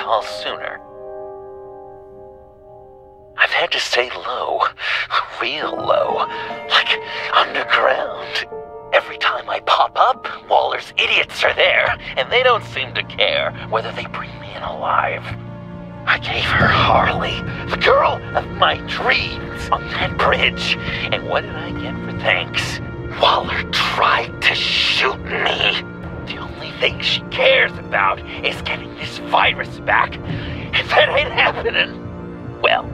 call sooner. I've had to stay low, real low, like underground. Every time I pop up, Waller's idiots are there, and they don't seem to care whether they bring me in alive. I gave her Harley, the girl of my dreams, on that bridge, and what did I get for thanks? Waller tried to shoot me. The only thing she cares about is getting this virus back, and that ain't happening. Well,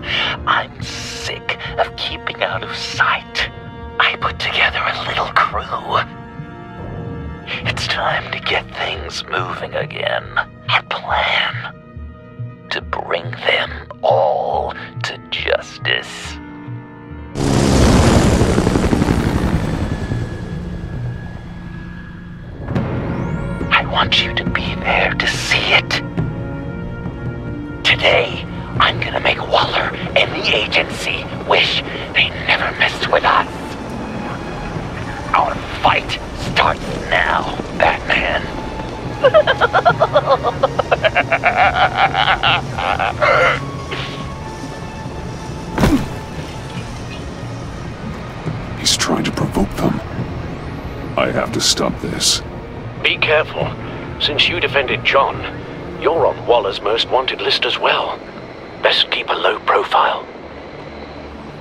I'm sick of keeping out of sight. I put together a little crew. It's time to get things moving again. Our plan: to bring them all to justice. I want you to be there to see it. Today, I'm gonna make Waller and the agency wish they never messed with us. Our fight starts now, Batman. He's trying to provoke them. I have to stop this. Be careful. Since you defended John, you're on Waller's most wanted list as well. Best keep a low profile.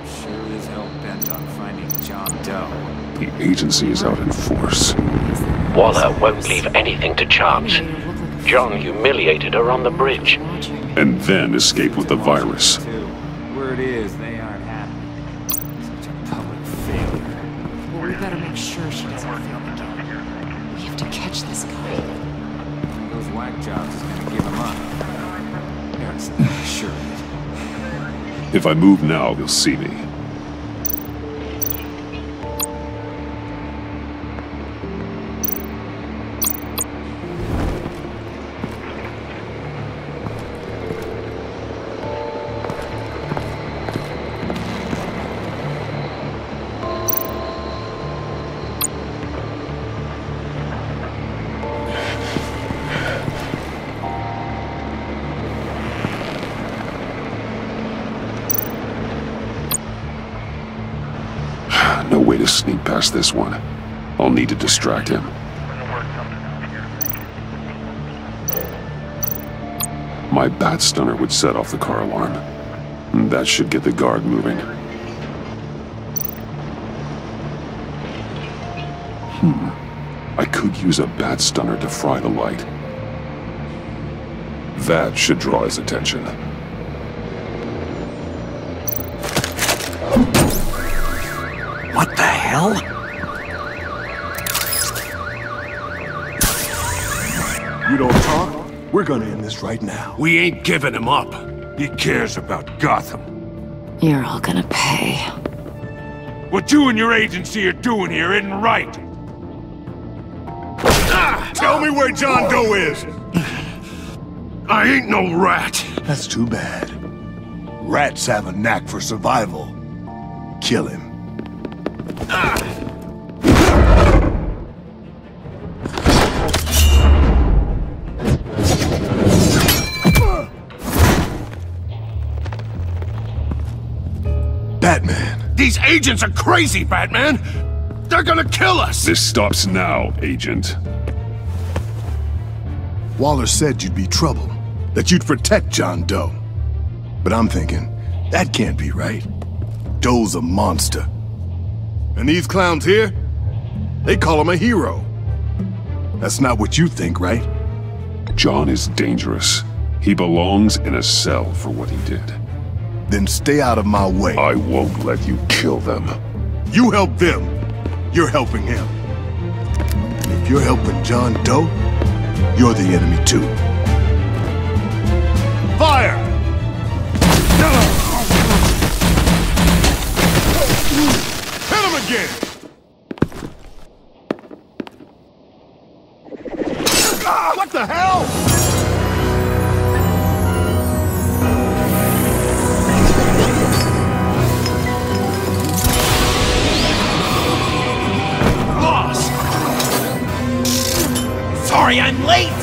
Sure is hell bent on finding John Doe. The agency is out in force. Waller won't leave anything to chance. John humiliated her on the bridge. And then escaped with the virus. Word is, they aren't happy. Such a public failure. Well, we better make sure she doesn't fail again. We have to catch this guy. Those whack jobs is gonna give him up. Yes, sure. If I move now, you'll see me. No way to sneak past this one. I'll need to distract him. My bat stunner would set off the car alarm. That should get the guard moving. I could use a bat stunner to fry the light. That should draw his attention. What the hell? You don't talk? We're gonna end this right now. We ain't giving him up. He cares about Gotham. You're all gonna pay. What you and your agency are doing here isn't right. Tell me where John Doe is! I ain't no rat. That's too bad. Rats have a knack for survival. Kill him. Batman. These agents are crazy, Batman. They're gonna kill us. This stops now, Agent. Waller said you'd be trouble, that you'd protect John Doe. But I'm thinking, that can't be right. Doe's a monster. And these clowns here, they call him a hero. That's not what you think, right? John is dangerous. He belongs in a cell for what he did. Then stay out of my way. I won't let you kill them. You help them, you're helping him. And if you're helping John Doe, you're the enemy too. Fire! Hit him again! What the hell? Sorry, I'm late!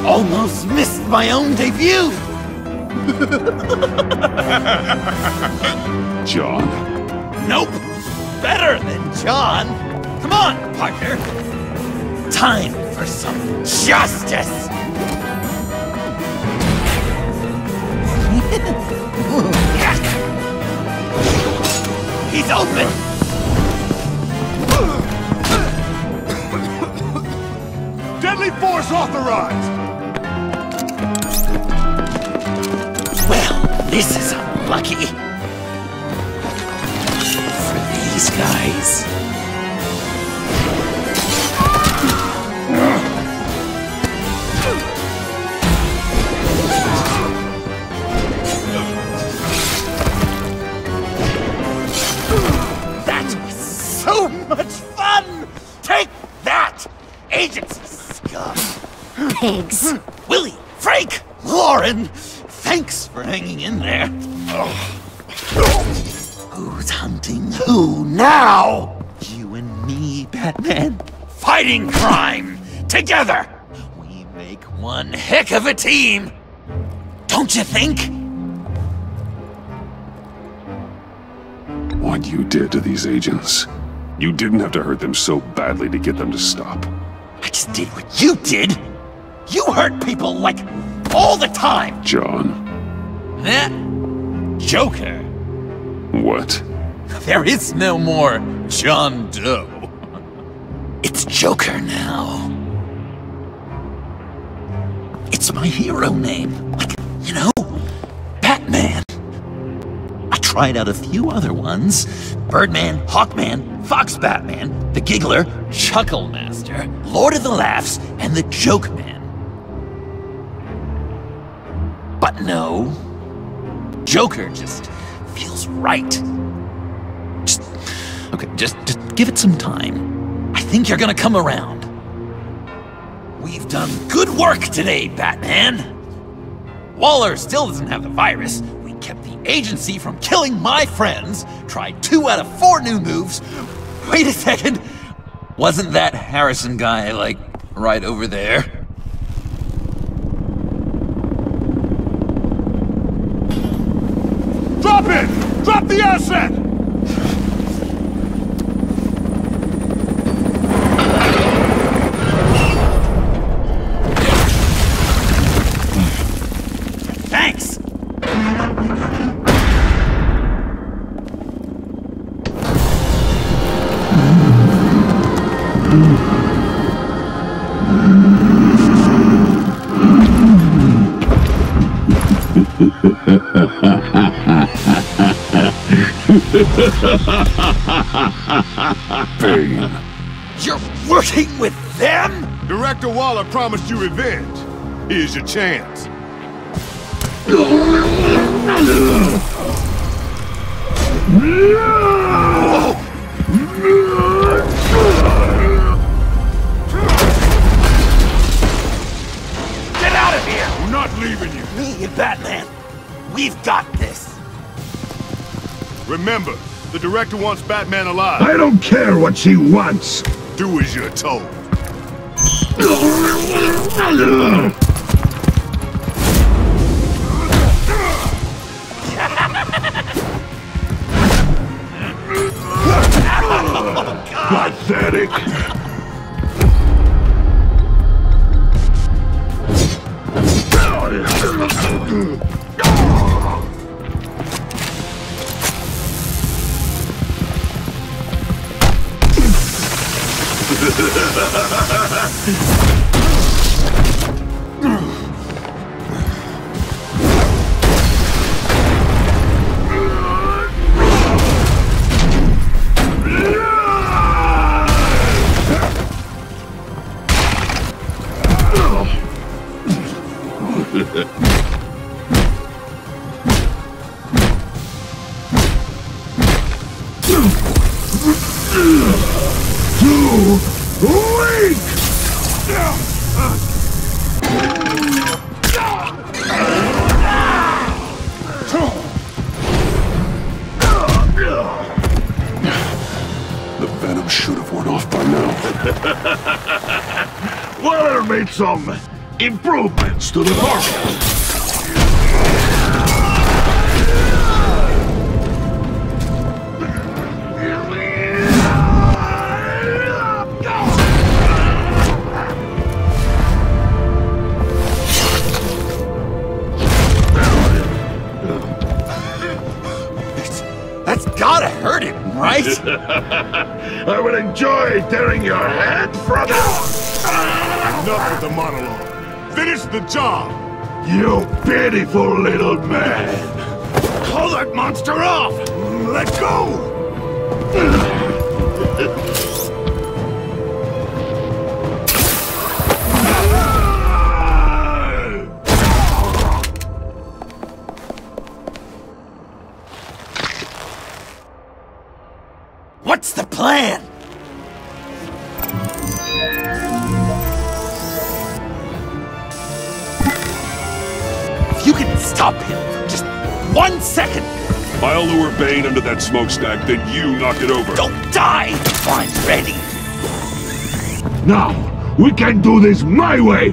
Almost missed my own debut! John. Nope! Better than John! Come on, partner! Time for some justice! He's open! Deadly force authorized! Well, this is unlucky. For these guys. That was so much fun! Take that, agency scum! Pigs. Willie, Frank, Lauren, thanks for hanging in there. Who's hunting who now? You and me, Batman. Fighting crime together. We make one heck of a team. Don't you think? What you did to these agents. You didn't have to hurt them so badly to get them to stop. I just did what you did. You hurt people like all the time. John. Joker. What? There is no more John Doe. It's Joker now. It's my hero name. Like, you know, Batman. I tried out a few other ones. Birdman, Hawkman, Fox Batman, the Giggler, Chuckle Master, Lord of the Laughs, and the Joke Man. But no. Joker just feels right. Just give it some time. I think you're gonna come around. We've done good work today, Batman. Waller still doesn't have the virus. We kept the agency from killing my friends. Tried 2 out of 4 new moves. Wait a second. Wasn't that Harrison guy, like, right over there? Drop it! Drop the asset! Thanks! Bane. You're working with them? Director Waller promised you revenge. Here's your chance. Get out of here! We're not leaving you. Me and Batman, we've got this. Remember, the director wants Batman alive. I don't care what she wants. Do as you're told. Pathetic. The venom should have worn off by now. Waller made some improvements to the formula. That's gotta hurt him, right? I will enjoy tearing your head from it. Enough with the monologue. Finish the job! You pitiful little man. Call that monster off. Let go. What's the plan? If you can stop him for just 1 second, I'll lure Bane under that smokestack, then you knock it over. don't die before I'm ready. Now, we can do this my way.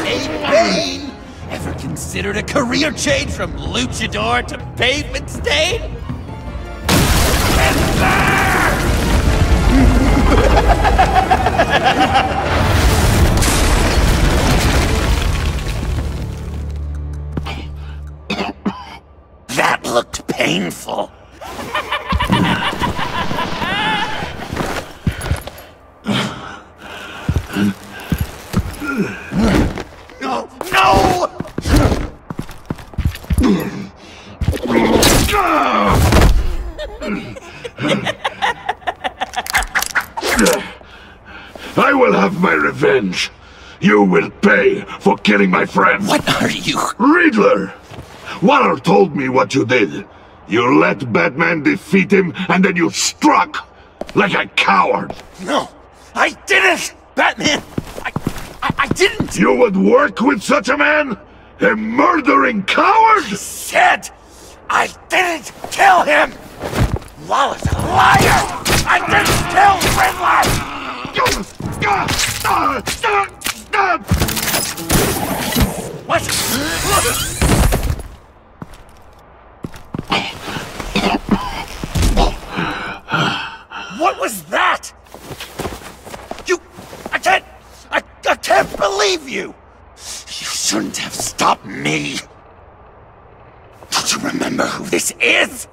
Hey, Bane! Ever considered a career change from luchador to pavement stain? That looked painful. No! No! I will have my revenge. You will pay for killing my friend. What are you? Riddler! Waller told me what you did. You let Batman defeat him, and then you struck like a coward. No, I didn't! Batman! I didn't! You would work with such a man? A murdering coward? Said I didn't kill him! Waller's a liar! I didn't kill Riddler! What? What was that? I can't believe you! You shouldn't have stopped me! Don't you remember who this is?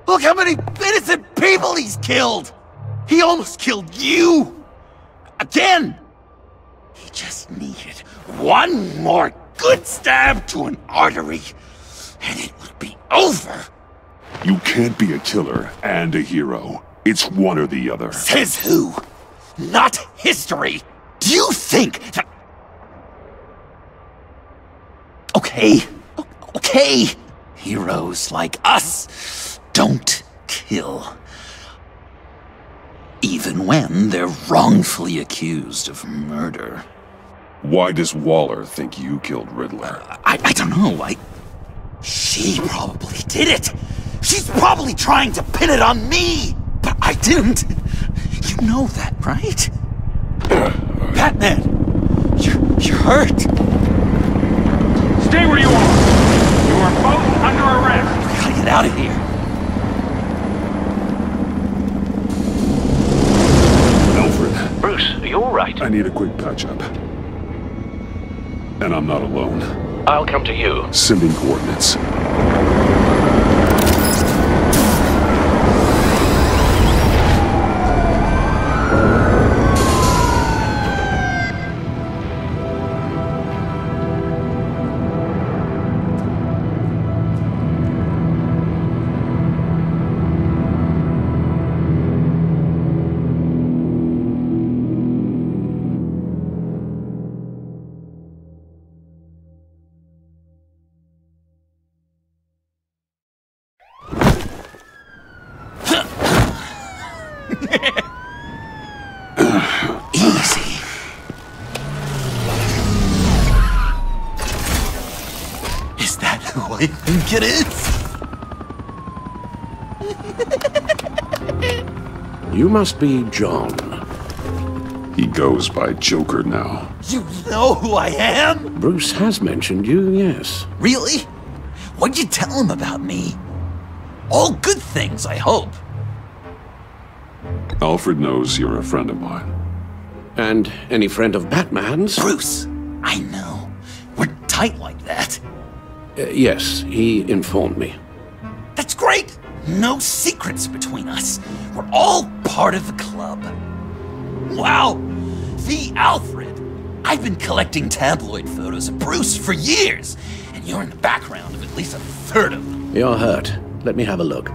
Look how many innocent people he's killed! He almost killed you! Again! He just needed one more good stab to an artery, and it would be over! You can't be a killer and a hero. It's one or the other. Says who? Not history! Do you think that... Okay. Okay. Heroes like us don't kill. Even when they're wrongfully accused of murder. Why does Waller think you killed Riddler? I don't know. She probably did it. She's probably trying to pin it on me. But I didn't. You know that, right? Batman, you're hurt. Stay where you are! You are both under arrest! We gotta get out of here. Alfred, Bruce, are you alright? I need a quick patch-up. And I'm not alone. I'll come to you. Sending coordinates. I think it is. You must be John. He goes by Joker now. You know who I am? Bruce has mentioned you, yes. Really? What'd you tell him about me? All good things, I hope. Alfred knows you're a friend of mine. And any friend of Batman's? Bruce, I know. We're tight like that. Yes, he informed me. That's great! No secrets between us. We're all part of the club. Wow! The Alfred! I've been collecting tabloid photos of Bruce for years, and you're in the background of at least a third of them. You're hurt. Let me have a look.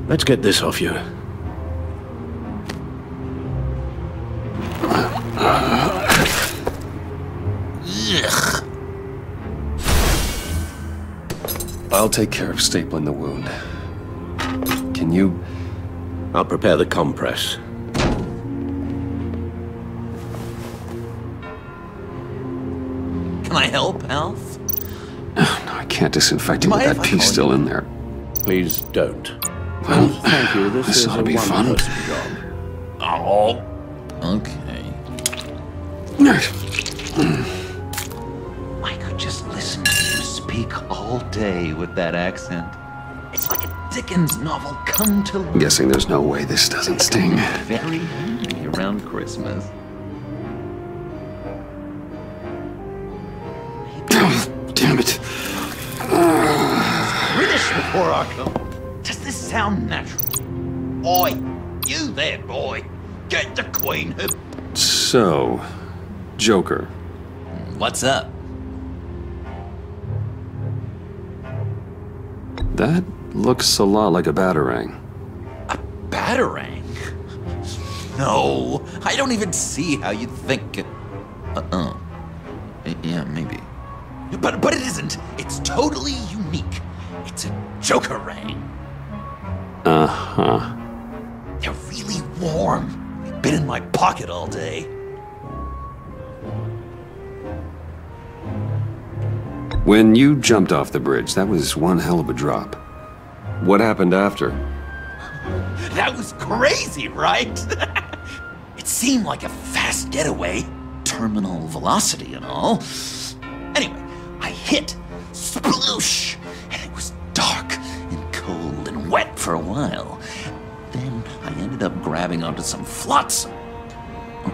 Let's get this off you. Ugh. I'll take care of stapling the wound. Can you... I'll prepare the compress. Can I help, Alf? No, I can't disinfect it with that piece still in there. Please don't. Well, Thank you. This ought is to a be fun. one-person job. Oh. Okay. I could just listen to you speak all day with that accent. It's like a Dickens novel come to life. I'm guessing there's no way this doesn't sting. Very handy around Christmas. Damn it. British before our come. Does this sound natural? Oi, you there, boy. Get the Queen hip. So, Joker. What's up? That looks a lot like a batarang. A batarang? No, I don't even see how you'd think it. Yeah, maybe. But it isn't. It's totally unique. It's a Joker-rang. Uh-huh. They're really warm. They've been in my pocket all day. When you jumped off the bridge, that was one hell of a drop. What happened after? That was crazy, right? It seemed like a fast getaway. Terminal velocity and all. Anyway, I hit. Sploosh! And it was dark and cold and wet for a while. Then I ended up grabbing onto some flotsam.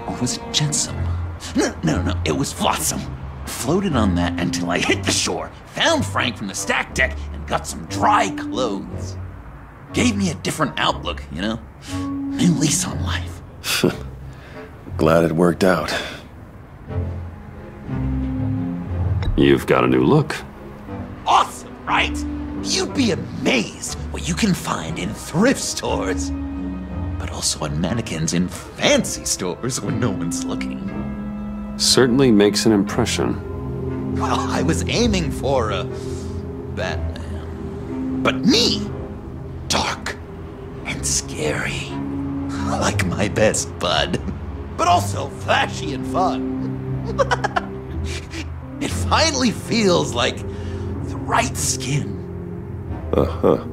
Or was it jetsam? No, it was flotsam. Floated on that until I hit the shore, found Frank from the stack deck, and got some dry clothes. Gave me a different outlook, you know? New lease on life. Glad it worked out. You've got a new look. Awesome, right? You'd be amazed what you can find in thrift stores. But also on mannequins in fancy stores when no one's looking. Certainly makes an impression. Well, I was aiming for a Batman. But me, dark and scary. Like my best bud. But also flashy and fun. It finally feels like the right skin. Uh-huh.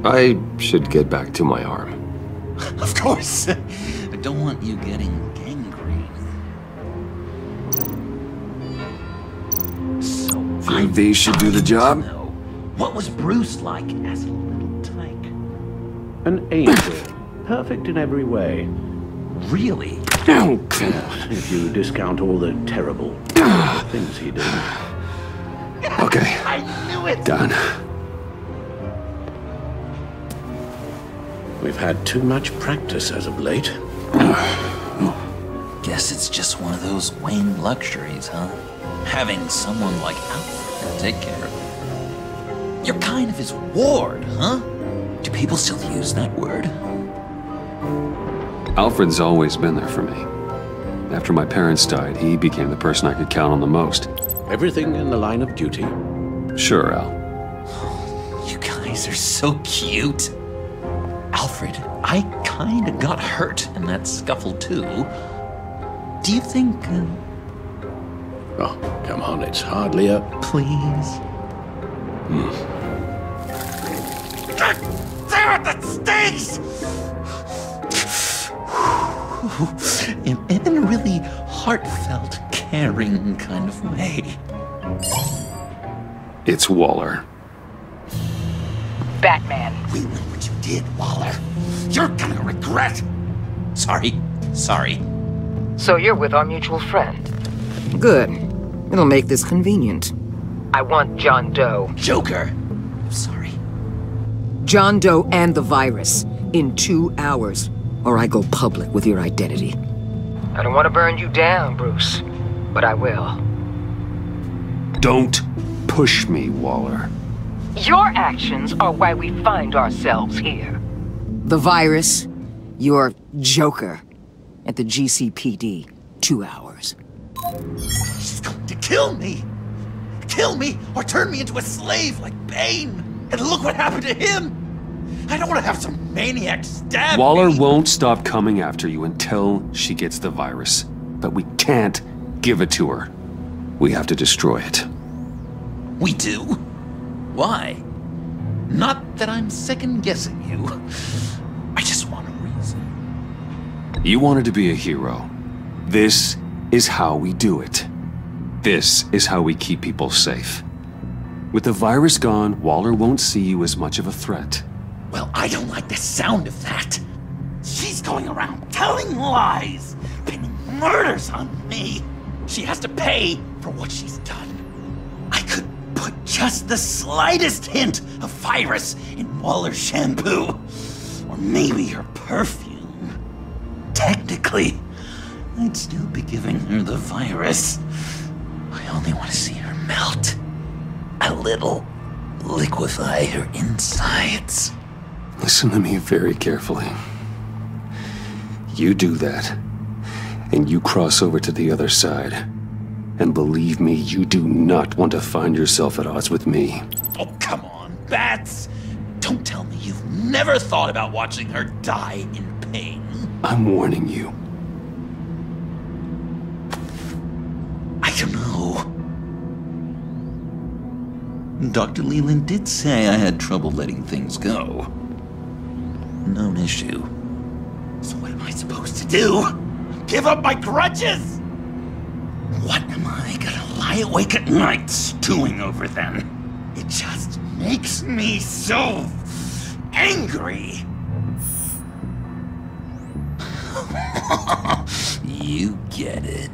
I should get back to my arm. Of course. I don't want you getting gangrene. So Think these should do the job? What was Bruce like as a little tyke? An angel. Perfect in every way. Really? If you discount all the terrible things he did. Okay. I knew it! Done. We've had too much practice as of late. Guess it's just one of those Wayne luxuries, huh? Having someone like Alfred to take care of you. You're kind of his ward, huh? Do people still use that word? Alfred's always been there for me. After my parents died, he became the person I could count on the most. Everything in the line of duty. Sure, Al. You guys are so cute. Alfred, I kinda got hurt in that scuffle too. Do you think... Oh, come on, it's hardly a... Please? God damn it, that stinks! In a really heartfelt, caring kind of way. It's Waller. Batman. We know what you did, Waller. You're gonna regret. Sorry. So you're with our mutual friend. Good. It'll make this convenient. I want John Doe. Joker. Sorry. John Doe and the virus in 2 hours, or I go public with your identity. I don't want to burn you down, Bruce, but I will. Don't push me, Waller. Your actions are why we find ourselves here. The virus, your Joker, at the GCPD, 2 hours. She's going to kill me! Kill me, or turn me into a slave like Bane! And look what happened to him! I don't want to have some maniac stab Waller me! won't stop coming after you until she gets the virus. But we can't give it to her. We have to destroy it. We do? Why? Not that I'm second-guessing you. I just want a reason. You wanted to be a hero. This is how we do it. This is how we keep people safe. With the virus gone, Waller won't see you as much of a threat. Well, I don't like the sound of that. She's going around telling lies, pinning murders on me. She has to pay for what she's done. I could put just the slightest hint of virus in Waller's shampoo. Or maybe her perfume. Technically, I'd still be giving her the virus. I only want to see her melt. A little. Liquefy her insides. Listen to me very carefully. You do that, and you cross over to the other side. And believe me, you do not want to find yourself at odds with me. Oh, come on, Bats! Don't tell me you've never thought about watching her die in pain. I'm warning you. I don't know. Dr. Leland did say I had trouble letting things go. Known issue. So what am I supposed to do? Give up my grudges? What am I gonna lie awake at night stewing over then? It just makes me so angry. You get it.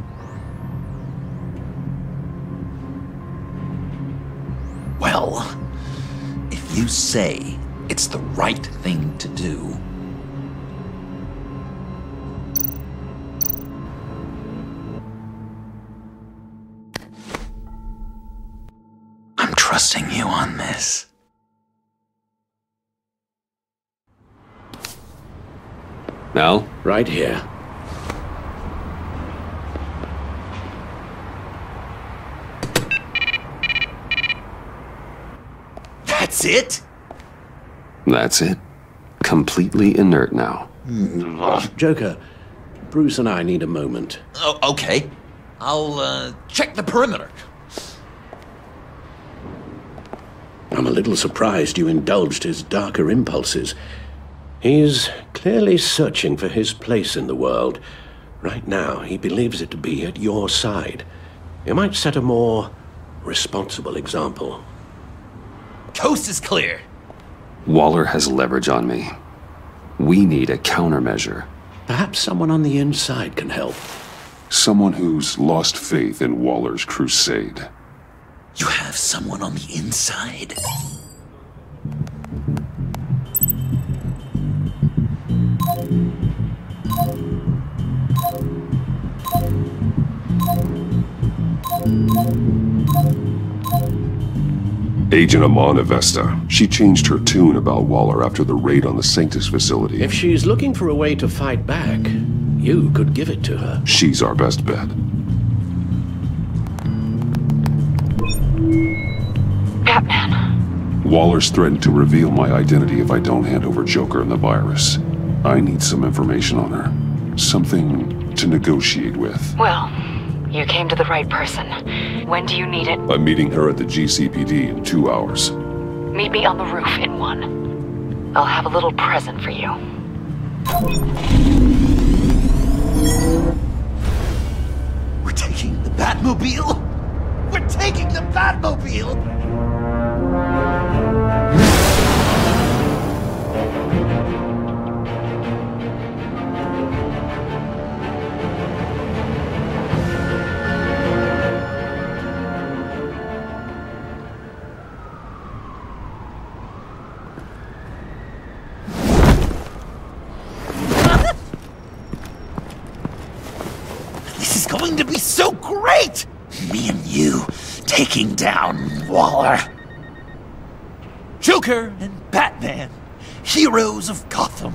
Well, if you say it's the right thing to do, I'm trusting you on this. Now? Right here. That's it? That's it. Completely inert now. Joker, Bruce and I need a moment. Oh, okay. I'll, check the perimeter. I'm a little surprised you indulged his darker impulses. He's clearly searching for his place in the world. Right now, he believes it to be at your side. You might set a more responsible example. Coast is clear. Waller has leverage on me. We need a countermeasure. Perhaps someone on the inside can help. Someone who's lost faith in Waller's crusade. You have someone on the inside? Agent Amana Vesta. She changed her tune about Waller after the raid on the Sanctus facility. If she's looking for a way to fight back, you could give it to her. She's our best bet. Batman. Waller's threatened to reveal my identity if I don't hand over Joker and the virus. I need some information on her. Something to negotiate with. Well, you came to the right person. When do you need it? I'm meeting her at the GCPD in 2 hours. Meet me on the roof in 1. I'll have a little present for you. We're taking the Batmobile? We're taking the Batmobile! This is going to be so great! Me and you taking down Waller. Joker and Batman, heroes of Gotham.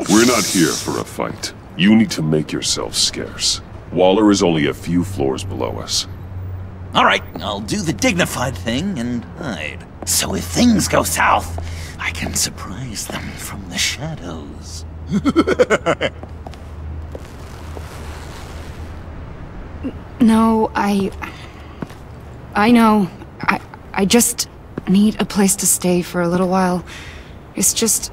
We're not here for a fight. You need to make yourself scarce. Waller is only a few floors below us. All right, I'll do the dignified thing and hide. So if things go south, I can surprise them from the shadows. No, I know. I just need a place to stay for a little while. It's just...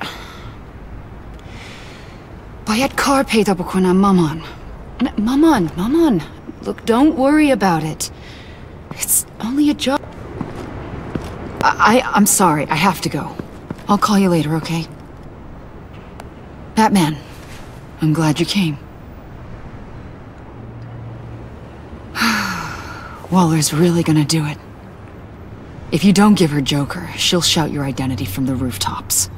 Bayad kar peyda bukonam maman. Maman. Look, don't worry about it. It's only a job. I'm sorry, I have to go. I'll call you later, okay? Batman, I'm glad you came. Waller's really gonna do it. If you don't give her Joker, she'll shout your identity from the rooftops.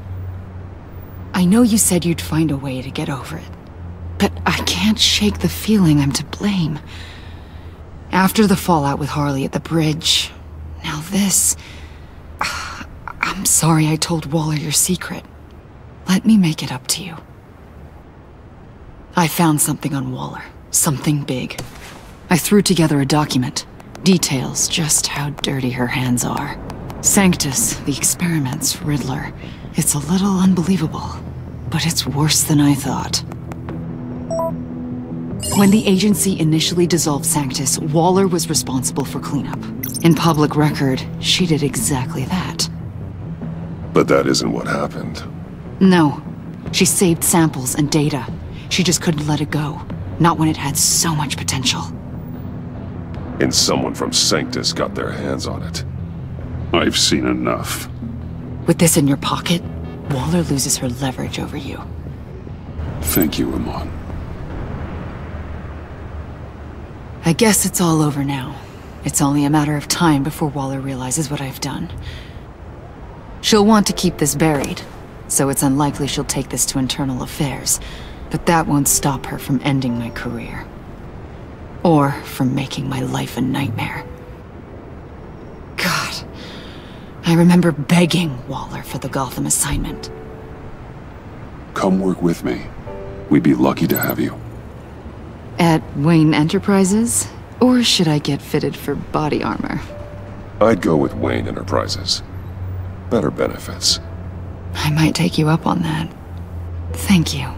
I know you said you'd find a way to get over it, but I can't shake the feeling I'm to blame. After the fallout with Harley at the bridge, now this... I'm sorry I told Waller your secret. Let me make it up to you. I found something on Waller. Something big. I threw together a document. Details just how dirty her hands are. Sanctus, the experiments, Riddler. It's a little unbelievable, but it's worse than I thought. When the agency initially dissolved Sanctus, Waller was responsible for cleanup. In public record, she did exactly that. But that isn't what happened. No. She saved samples and data. She just couldn't let it go. Not when it had so much potential. And someone from Sanctus got their hands on it. I've seen enough. With this in your pocket, Waller loses her leverage over you. Thank you, Ramon. I guess it's all over now. It's only a matter of time before Waller realizes what I've done. She'll want to keep this buried, so it's unlikely she'll take this to internal affairs. But that won't stop her from ending my career. Or from making my life a nightmare. God, I remember begging Waller for the Gotham assignment. Come work with me. We'd be lucky to have you. At Wayne Enterprises? Or should I get fitted for body armor? I'd go with Wayne Enterprises. Better benefits. I might take you up on that. Thank you.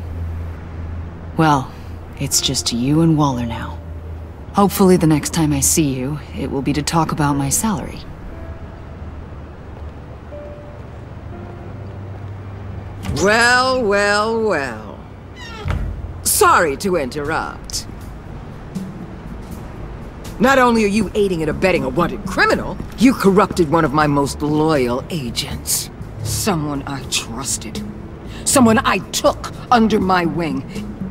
Well, it's just you and Waller now. Hopefully the next time I see you, it will be to talk about my salary. Well. Sorry to interrupt. Not only are you aiding and abetting a wanted criminal, you corrupted one of my most loyal agents. Someone I trusted. Someone I took under my wing.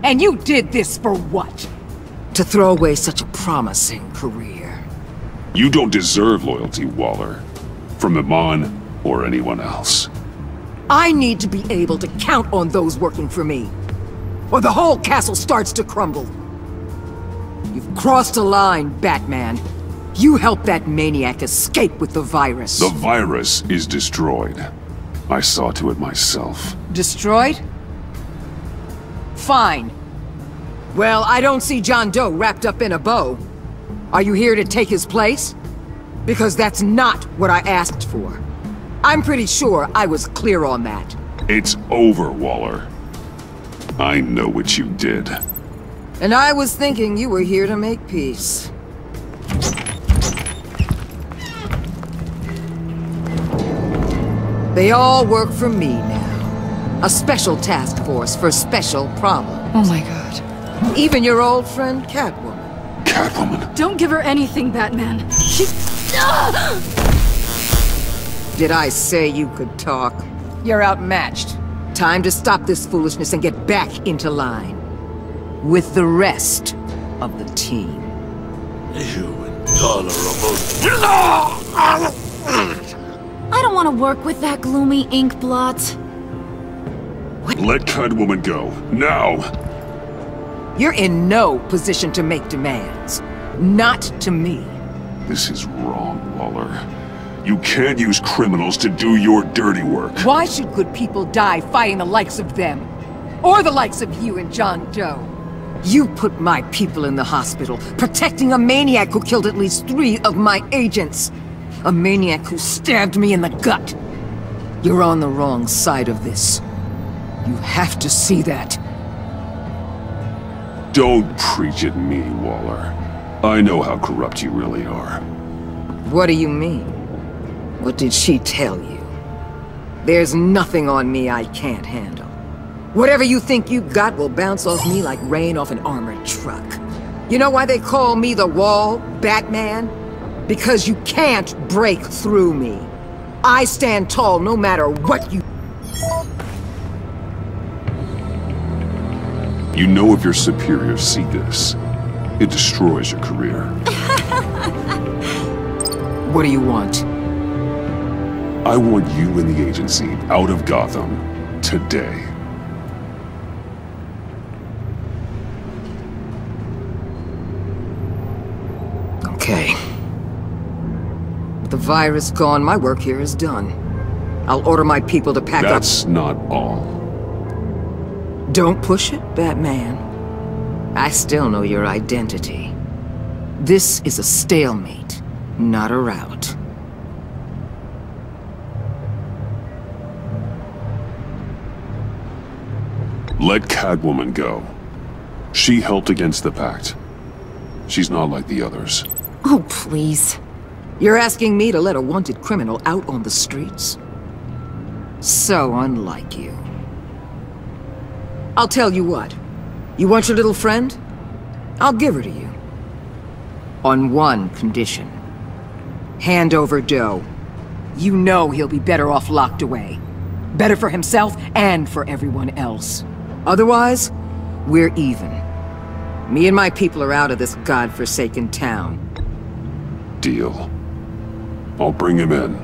And you did this for what? To throw away such a promising career. You don't deserve loyalty, Waller. From Iman or anyone else. I need to be able to count on those working for me. Or the whole castle starts to crumble. You've crossed a line, Batman. You helped that maniac escape with the virus. The virus is destroyed. I saw to it myself. Destroyed? Fine. Well, I don't see John Doe wrapped up in a bow. Are you here to take his place? Because that's not what I asked for. I'm pretty sure I was clear on that. It's over, Waller. I know what you did. And I was thinking you were here to make peace. They all work for me now. A special task force for special problems. Oh my god. Even your old friend Catwoman. Catwoman? Don't give her anything, Batman. She... Did I say you could talk? You're outmatched. Time to stop this foolishness and get back into line. With the rest of the team. You intolerable... I don't want to work with that gloomy ink blot. Let Catwoman go. Now! You're in no position to make demands. Not to me. This is wrong, Waller. You can't use criminals to do your dirty work. Why should good people die fighting the likes of them? Or the likes of you and John Doe? You put my people in the hospital, protecting a maniac who killed at least 3 of my agents. A maniac who stabbed me in the gut. You're on the wrong side of this. You have to see that. Don't preach at me, Waller. I know how corrupt you really are. What do you mean? What did she tell you? There's nothing on me I can't handle. Whatever you think you got will bounce off me like rain off an armored truck. You know why they call me the Wall, Batman? Because you can't break through me. I stand tall no matter what you... You know if your superiors see this, it destroys your career. What do you want? I want you and the agency out of Gotham today. Okay. With the virus gone, my work here is done. I'll order my people to pack up... That's not all. Don't push it, Batman. I still know your identity. This is a stalemate, not a rout. Let Catwoman go. She helped against the Pact. She's not like the others. Oh, please. You're asking me to let a wanted criminal out on the streets? So unlike you. I'll tell you what. You want your little friend? I'll give her to you. On one condition. Hand over Doe. You know he'll be better off locked away. Better for himself and for everyone else. Otherwise, we're even. Me and my people are out of this godforsaken town. Deal. I'll bring him in.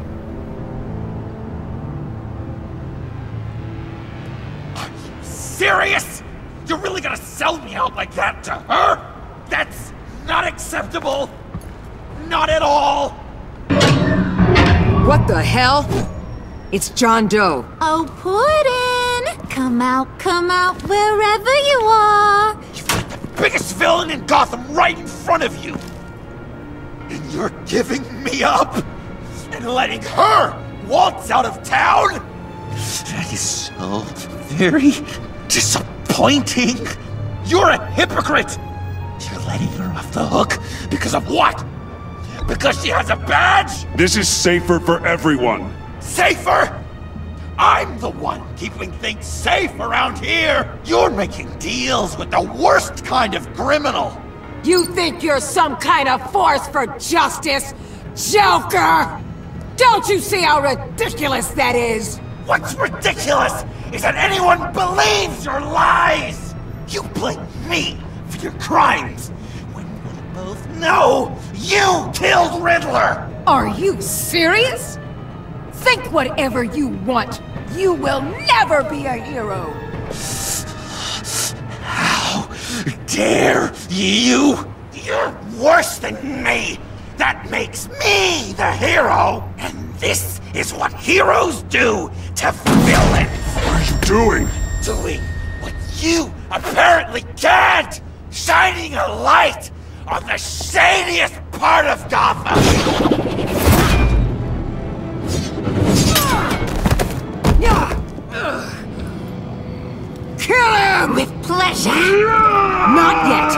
Are you serious? You're really gonna sell me out like that to her? That's not acceptable. Not at all. What the hell? It's John Doe. Oh, Puddin'! Come out, wherever you are. You've got the biggest villain in Gotham right in front of you. And you're giving me up? And letting her waltz out of town? That is so very disappointing. You're a hypocrite. You're letting her off the hook because of what? Because she has a badge? This is safer for everyone. Safer? I'm the one keeping things safe around here. You're making deals with the worst kind of criminal. You think you're some kind of force for justice, Joker? Don't you see how ridiculous that is? What's ridiculous is that anyone believes your lies. You blame me for your crimes when we both know you killed Riddler. Are you serious? Think whatever you want. You will never be a hero. How dare you? You're worse than me. That makes me the hero. And this is what heroes do to villains. What are you doing? Doing what you apparently can't. Shining a light on the shadiest part of Gotham. Not yet!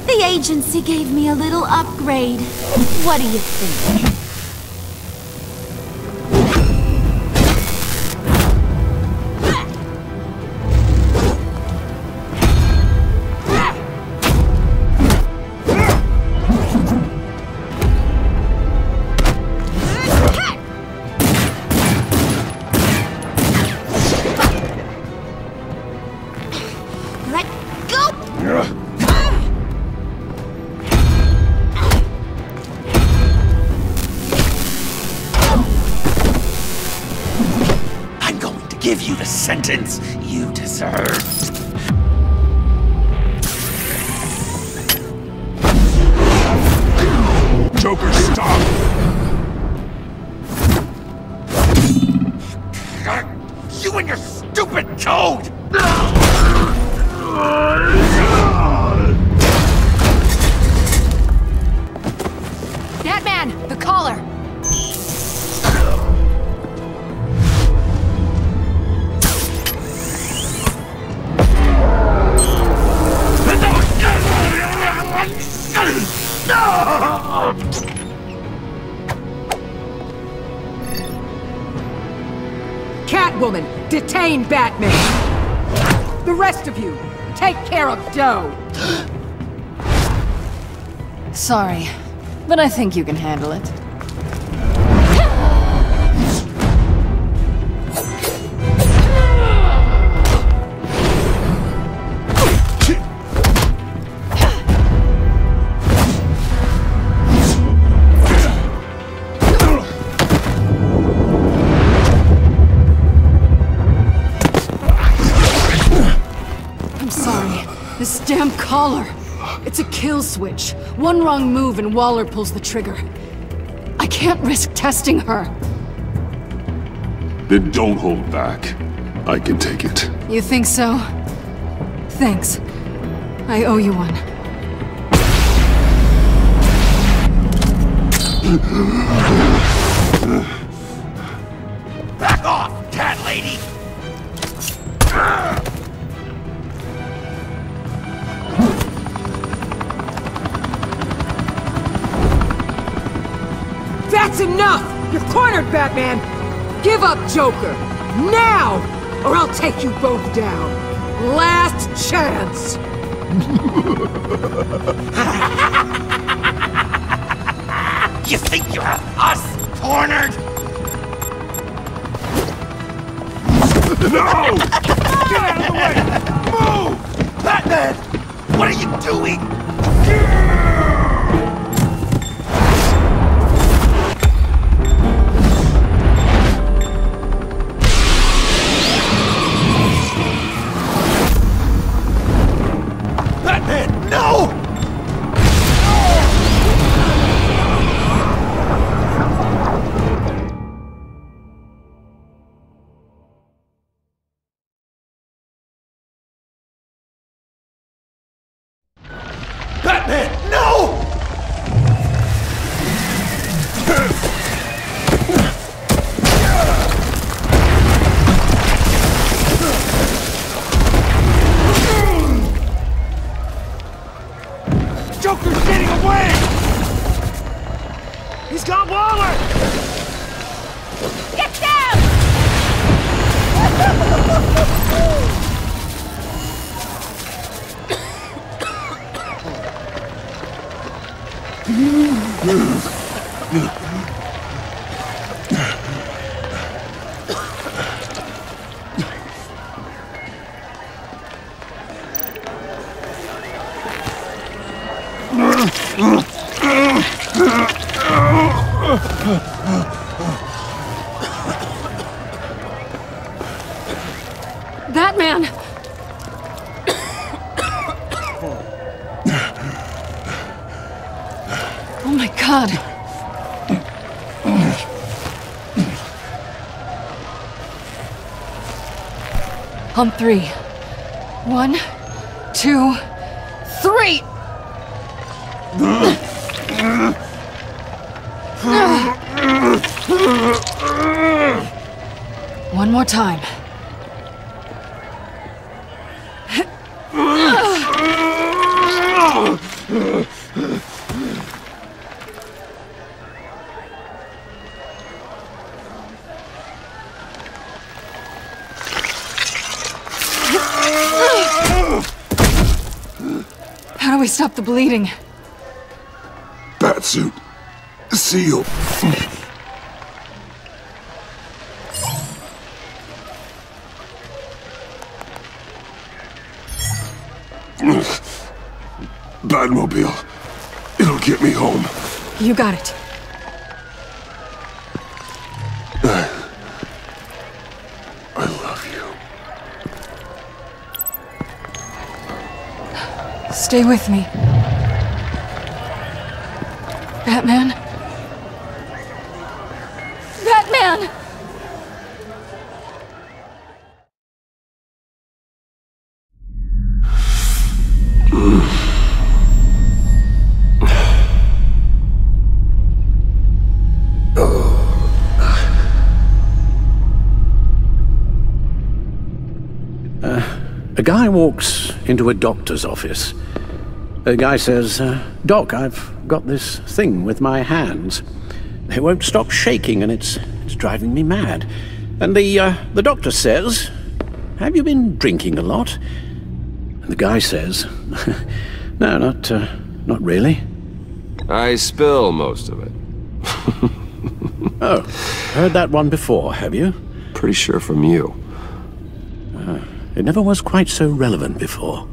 The agency gave me a little upgrade. What do you think? Give you the sentence you deserve. Joker, stop! You and your stupid toad! Batman, the collar! Catwoman, detain Batman! The rest of you, take care of Doe! Sorry, but I think you can handle it. This damn collar! It's a kill switch. One wrong move and Waller pulls the trigger. I can't risk testing her. Then don't hold back. I can take it. You think so? Thanks. I owe you one. Back off, cat lady! That's enough! You're cornered, Batman! Give up, Joker! Now! Or I'll take you both down! Last chance! You think you have us cornered? No! Get out of the way! Move! Batman! What are you doing? Batman, no! Batman, no! Joker's getting away! He's got Waller! Get down! Batman! Oh my god. On 3. 1, 2, 3! One more time. How do we stop the bleeding? Batsuit. Seal. Batmobile. It'll get me home. You got it. I love you. Stay with me. Batman? Batman! A guy walks into a doctor's office. The guy says, Doc, I've got this thing with my hands. They won't stop shaking and it's driving me mad. And the doctor says, have you been drinking a lot? And the guy says, no, not really. I spill most of it. Oh, heard that one before, have you? Pretty sure from you. It never was quite so relevant before.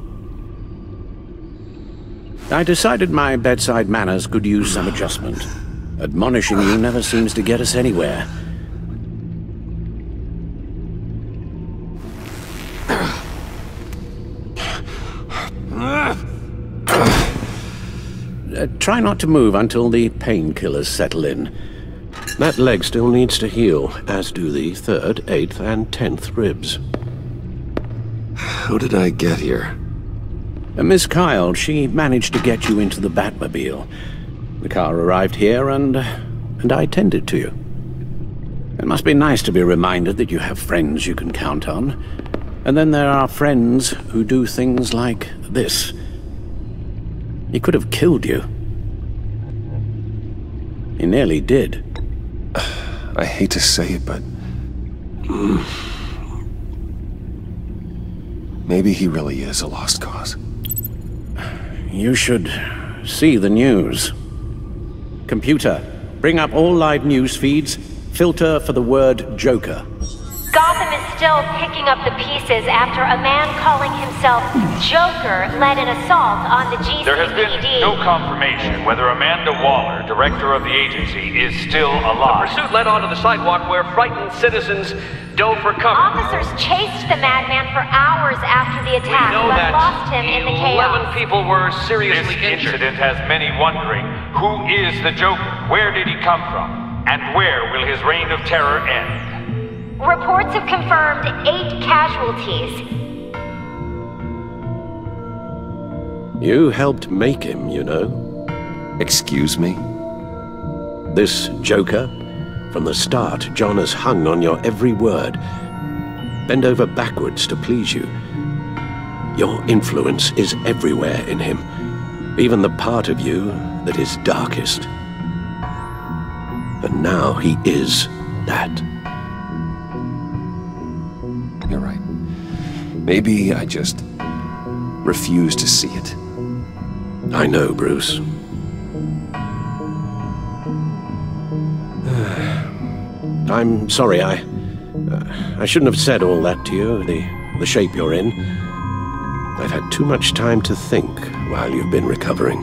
I decided my bedside manners could use some adjustment. Admonishing you never seems to get us anywhere. Try not to move until the painkillers settle in. That leg still needs to heal, as do the 3rd, 8th, and 10th ribs. How did I get here? Miss Kyle, she managed to get you into the Batmobile. The car arrived here and I tended to you. It must be nice to be reminded that you have friends you can count on. And then there are friends who do things like this. He could have killed you. He nearly did. I hate to say it, but... maybe he really is a lost cause. You should see the news. Computer, bring up all live news feeds. Filter for the word Joker. Gotham is still picking up the pieces after a man calling himself Joker led an assault on the GCPD. There has been no confirmation whether Amanda Waller, director of the agency, is still alive. The pursuit led onto the sidewalk where frightened citizens dove for cover. Officers chased the madman for hours after the attack, but lost him in the chaos. 11 people were seriously injured. This incident has many wondering, who is the Joker? Where did he come from? And where will his reign of terror end? Reports have confirmed 8 casualties. You helped make him, you know. Excuse me? This Joker, from the start, John has hung on your every word. Bend over backwards to please you. Your influence is everywhere in him, even the part of you that is darkest. And now he is that. You're right. Maybe I just refuse to see it. I know, Bruce. I'm sorry, I shouldn't have said all that to you, the shape you're in. I've had too much time to think while you've been recovering.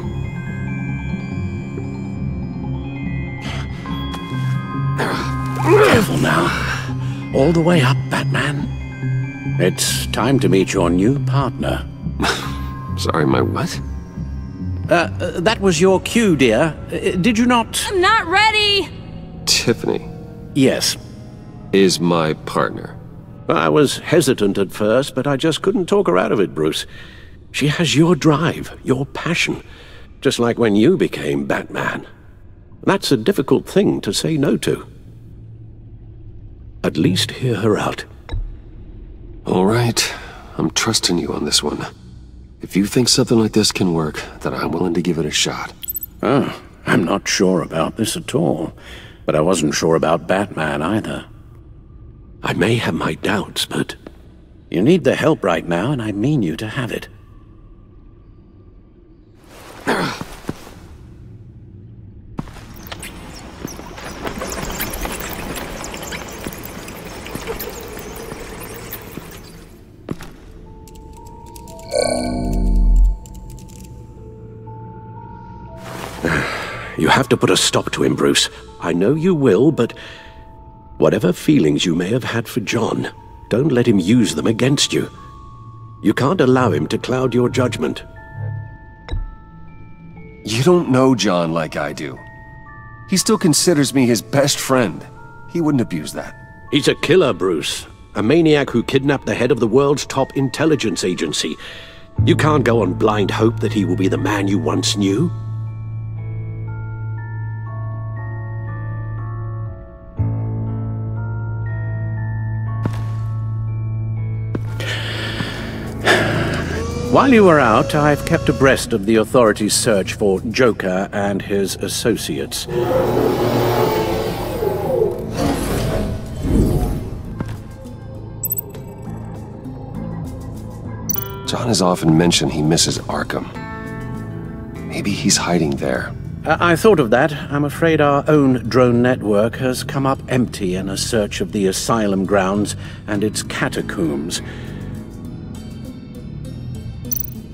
Careful now. All the way up, Batman. It's time to meet your new partner. Sorry, my what? That was your cue, dear. Did you not? I'm not ready! Tiffany. Yes. Is my partner. I was hesitant at first, but I just couldn't talk her out of it, Bruce. She has your drive, your passion, just like when you became Batman. That's a difficult thing to say no to. At least hear her out. All right. I'm trusting you on this one. If you think something like this can work, then I'm willing to give it a shot. Oh, I'm not sure about this at all. But I wasn't sure about Batman either. I may have my doubts, but... You need the help right now, and I mean you to have it. You have to put a stop to him, Bruce. I know you will, but whatever feelings you may have had for John, don't let him use them against you. You can't allow him to cloud your judgment. You don't know John like I do. He still considers me his best friend. He wouldn't abuse that. He's a killer, Bruce. A maniac who kidnapped the head of the world's top intelligence agency. You can't go on blind hope that he will be the man you once knew. While you were out, I've kept abreast of the authorities' search for Joker and his associates. John has often mentioned he misses Arkham. Maybe he's hiding there. I thought of that. I'm afraid our own drone network has come up empty in a search of the asylum grounds and its catacombs.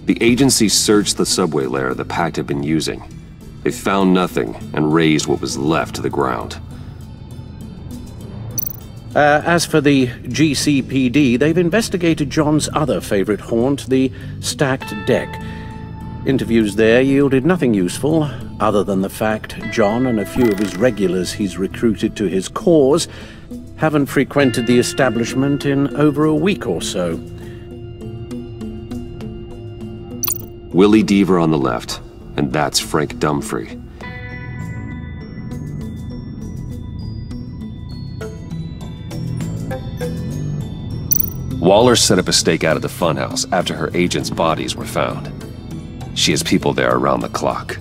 The agency searched the subway lair the Pact had been using. They found nothing and razed what was left to the ground. As for the GCPD, they've investigated John's other favorite haunt, the stacked deck. Interviews there yielded nothing useful, other than the fact John and a few of his regulars he's recruited to his cause haven't frequented the establishment in over a week or so. Willie Deaver on the left, and that's Frank Dumfrey. Waller set up a stakeout at the funhouse after her agents' bodies were found. She has people there around the clock.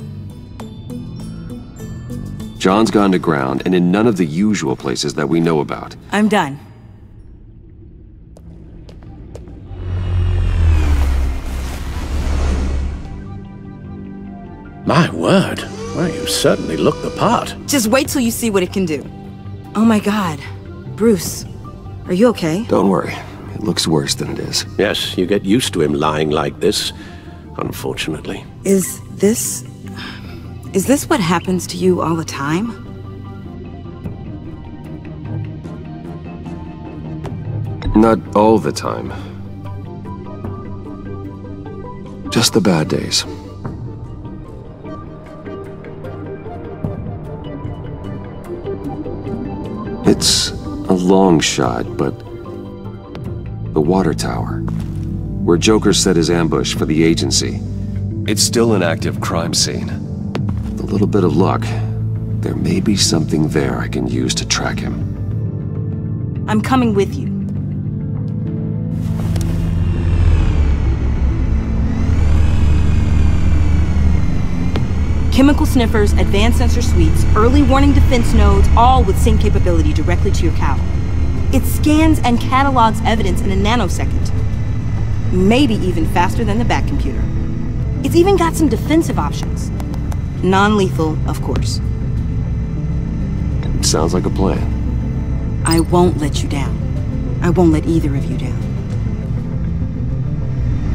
John's gone to ground and in none of the usual places that we know about. I'm done. My word. Well, you certainly look the part. Just wait till you see what it can do. Oh my god. Bruce, are you okay? Don't worry. It looks worse than it is. Yes, you get used to him lying like this, unfortunately. Is this what happens to you all the time? Not all the time. Just the bad days. It's a long shot, but the water tower, where Joker set his ambush for the agency, it's still an active crime scene. With a little bit of luck, there may be something there I can use to track him. I'm coming with you. Chemical sniffers, advanced sensor suites, early warning defense nodes, all with sync capability directly to your cowl. It scans and catalogs evidence in a nanosecond. Maybe even faster than the Bat computer. It's even got some defensive options. Non-lethal, of course. It sounds like a plan. I won't let you down. I won't let either of you down.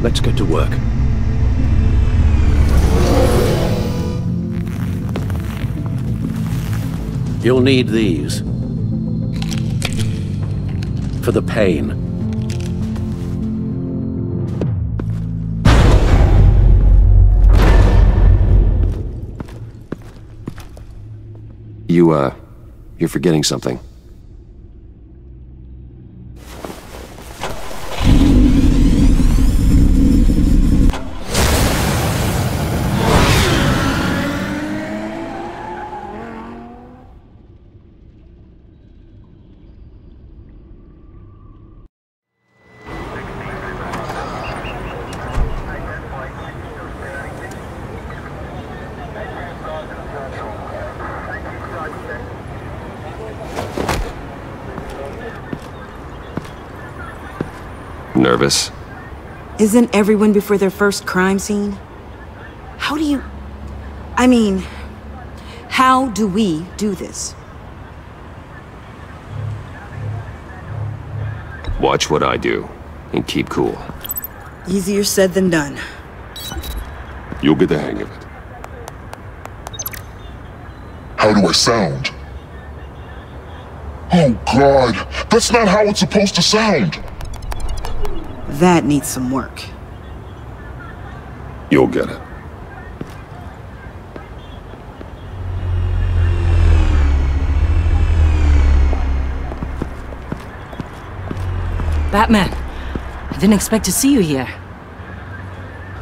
Let's get to work. You'll need these. For the pain. You're forgetting something. Nervous? Isn't everyone before their first crime scene? How do you... I mean, how do we do this? Watch what I do, and keep cool. Easier said than done. You'll get the hang of it. How do I sound? Oh God, that's not how it's supposed to sound! That needs some work. You'll get it. Batman, I didn't expect to see you here.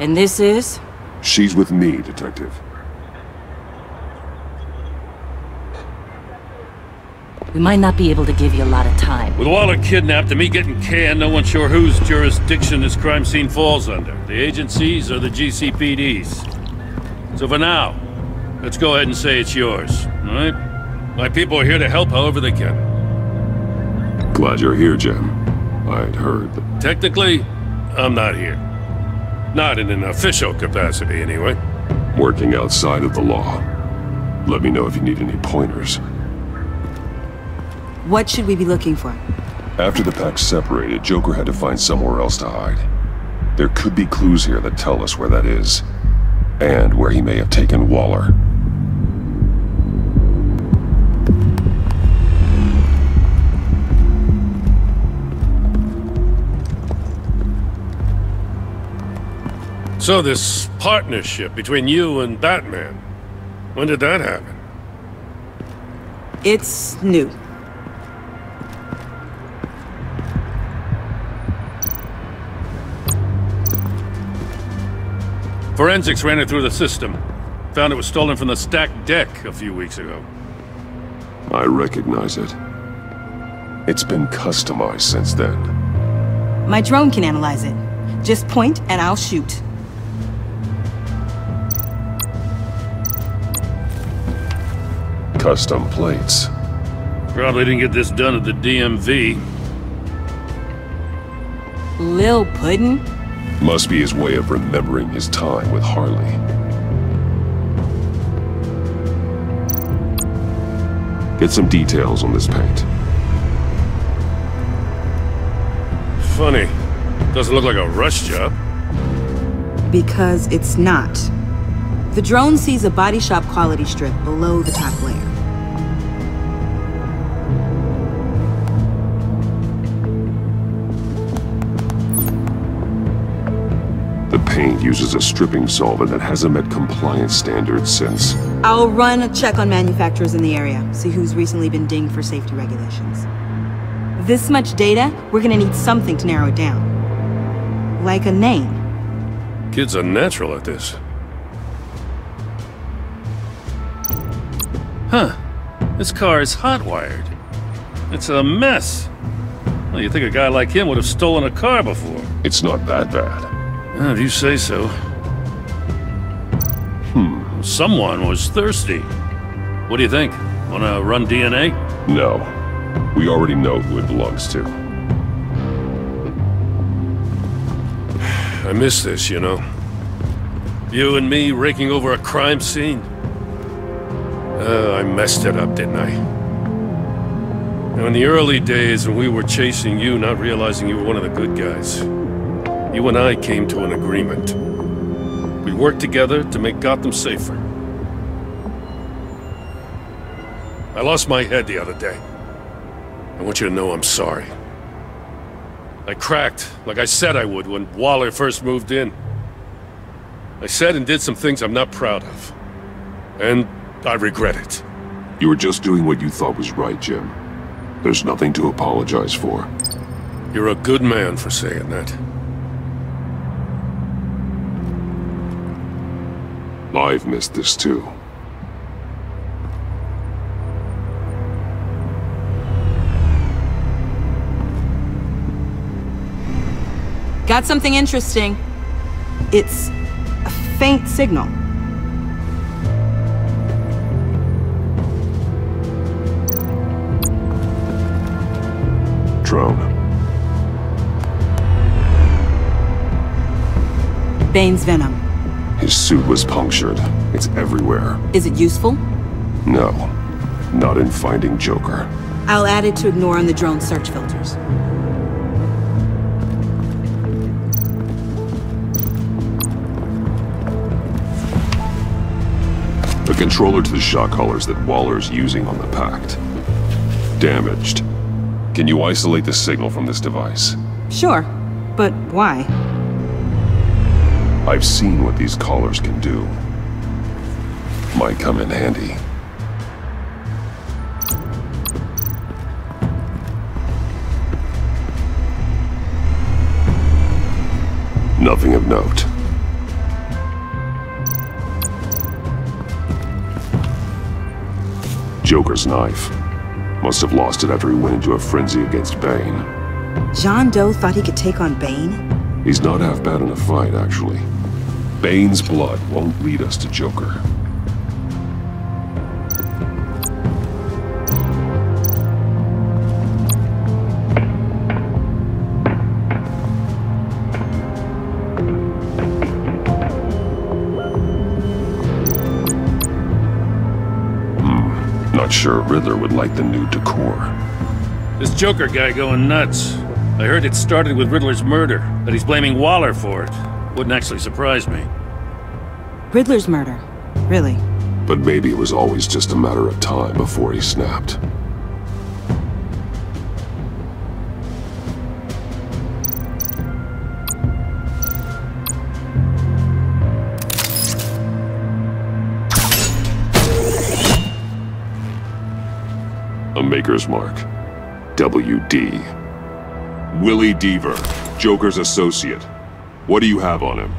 And this is? She's with me, Detective. We might not be able to give you a lot of time. With Waller kidnapped and me getting canned, no one's sure whose jurisdiction this crime scene falls under. The agencies or the GCPD's. So for now, let's go ahead and say it's yours, all right? My people are here to help however they can. Glad you're here, Jim. I'd heard that... Technically, I'm not here. Not in an official capacity, anyway. Working outside of the law. Let me know if you need any pointers. What should we be looking for? After the pack separated, Joker had to find somewhere else to hide. There could be clues here that tell us where that is. And where he may have taken Waller. So this partnership between you and Batman, when did that happen? It's new. Forensics ran it through the system. Found it was stolen from the stacked deck a few weeks ago. I recognize it. It's been customized since then. My drone can analyze it. Just point and I'll shoot. Custom plates. Probably didn't get this done at the DMV. Lil Puddin'? Must be his way of remembering his time with Harley. Get some details on this paint. Funny. Doesn't look like a rush job. Because it's not. The drone sees a body shop quality strip below the top layer. The paint uses a stripping solvent that hasn't met compliance standards since... I'll run a check on manufacturers in the area, see who's recently been dinged for safety regulations. This much data, we're gonna need something to narrow it down. Like a name. Kids are natural at this. Huh. This car is hot-wired. It's a mess. Well, you'd think a guy like him would have stolen a car before. It's not that bad. If you say so. Someone was thirsty. What do you think? Wanna run DNA? No. We already know who it belongs to. I miss this, you know. You and me raking over a crime scene. I messed it up, didn't I? Now, in the early days when we were chasing you, not realizing you were one of the good guys, you and I came to an agreement. We worked together to make Gotham safer. I lost my head the other day. I want you to know I'm sorry. I cracked, like I said I would when Waller first moved in. I said and did some things I'm not proud of. And I regret it. You were just doing what you thought was right, Jim. There's nothing to apologize for. You're a good man for saying that. I've missed this too. Got something interesting. It's a faint signal. Drone. Bane's venom. His suit was punctured. It's everywhere. Is it useful? No. Not in finding Joker. I'll add it to ignore on the drone search filters. The controller to the shot collars that Waller's using on the Pact. Damaged. Can you isolate the signal from this device? Sure, but why? I've seen what these collars can do. Might come in handy. Nothing of note. Joker's knife. Must have lost it after he went into a frenzy against Bane. John Doe thought he could take on Bane? He's not half bad in a fight, actually. Bane's blood won't lead us to Joker. Not sure Riddler would like the new decor. This Joker guy going nuts. I heard it started with Riddler's murder, that he's blaming Waller for it. Wouldn't actually surprise me. Riddler's murder? Really? But maybe it was always just a matter of time before he snapped. A Maker's Mark. WD. Willie Deaver, Joker's associate. What do you have on him?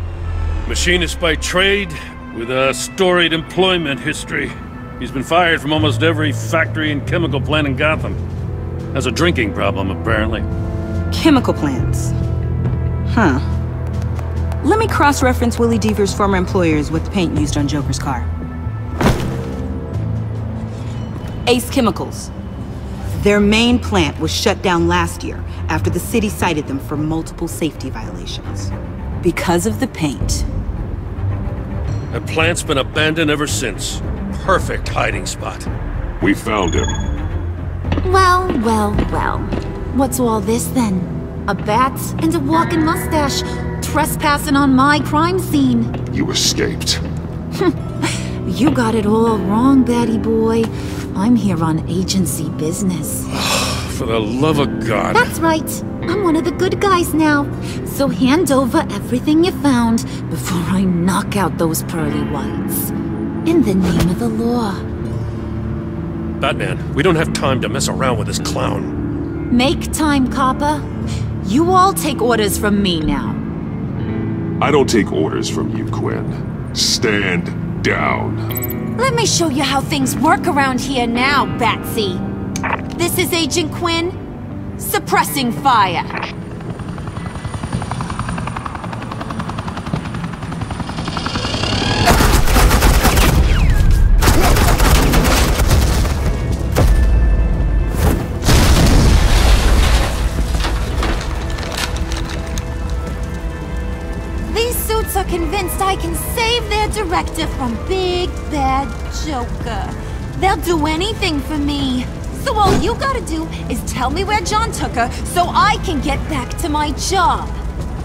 Machinist by trade, with a storied employment history. He's been fired from almost every factory and chemical plant in Gotham. Has a drinking problem, apparently. Chemical plants. Huh. Let me cross-reference Willie Deaver's former employers with the paint used on Joker's car. Ace Chemicals. Their main plant was shut down last year after the city cited them for multiple safety violations. Because of the paint. That plant's been abandoned ever since. Perfect hiding spot. We found him. Well, well, well. What's all this then? A bat and a walking mustache trespassing on my crime scene. You escaped. You got it all wrong, Batty boy. I'm here on agency business. For the love of God. That's right. I'm one of the good guys now. So hand over everything you found before I knock out those pearly whites. In the name of the law. Batman, we don't have time to mess around with this clown. Make time, copper. You all take orders from me now. I don't take orders from you, Quinn. Stand down. Let me show you how things work around here now, Batsy. This is Agent Quinn, suppressing fire. These suits are convinced I can save their director from Big Bad Joker. They'll do anything for me. So all you gotta do is tell me where John took her so I can get back to my job.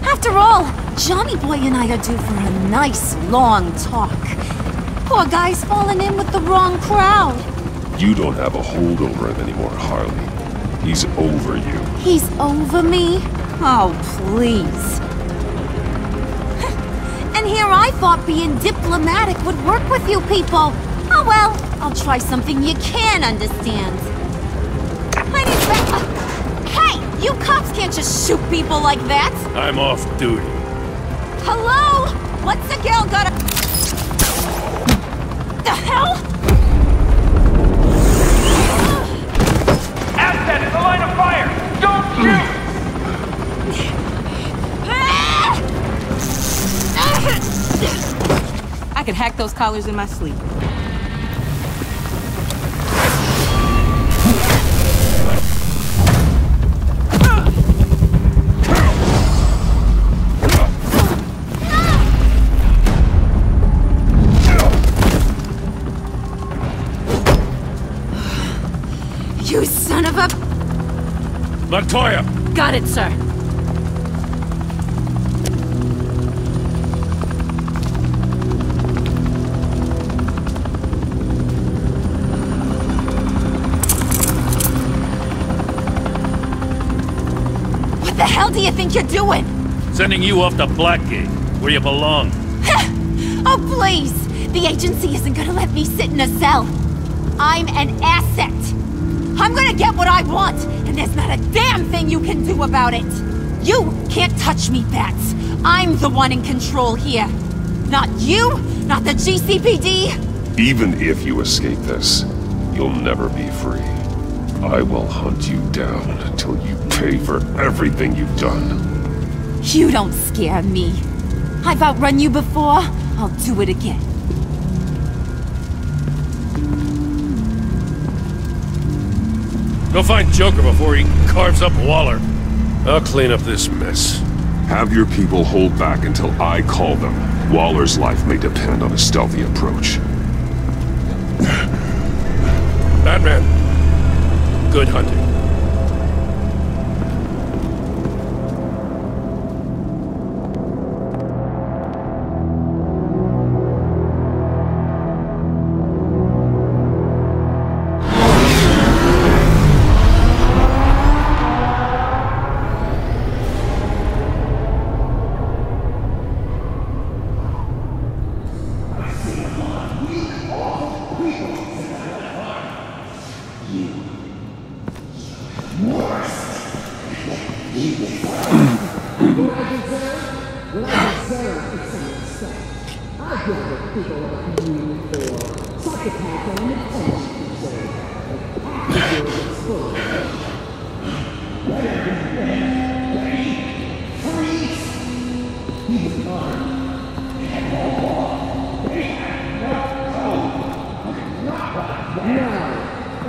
After all, Johnny Boy and I are due for a nice long talk. Poor guy's fallen in with the wrong crowd. You don't have a hold over him anymore, Harley. He's over you. He's over me? Oh, please. And here I thought being diplomatic would work with you people. Oh well, I'll try something you can understand. I need that. Hey, you cops can't just shoot people like that. I'm off duty. Hello? What's the girl got? The hell? Assets, the line of fire! Don't shoot! I could hack those collars in my sleep. Montoya! Got it, sir. What the hell do you think you're doing? Sending you off to Blackgate, where you belong. Oh, please! The agency isn't gonna let me sit in a cell. I'm an asset. I'm gonna get what I want, and there's not a damn thing you can do about it. You can't touch me, Bats. I'm the one in control here. Not you, not the GCPD. Even if you escape this, you'll never be free. I will hunt you down until you pay for everything you've done. You don't scare me. I've outrun you before. I'll do it again. Go find Joker before he carves up Waller. I'll clean up this mess. Have your people hold back until I call them. Waller's life may depend on a stealthy approach. Batman, good hunting.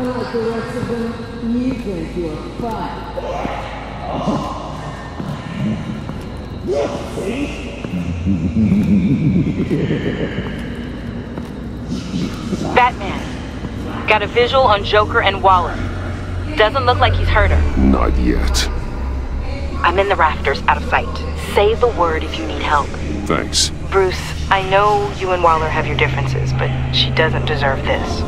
Unlike the rest of them, you think you're fine. Batman, got a visual on Joker and Waller. Doesn't look like he's hurt her. Not yet. I'm in the rafters, out of sight. Say the word if you need help. Thanks. Bruce, I know you and Waller have your differences, but she doesn't deserve this.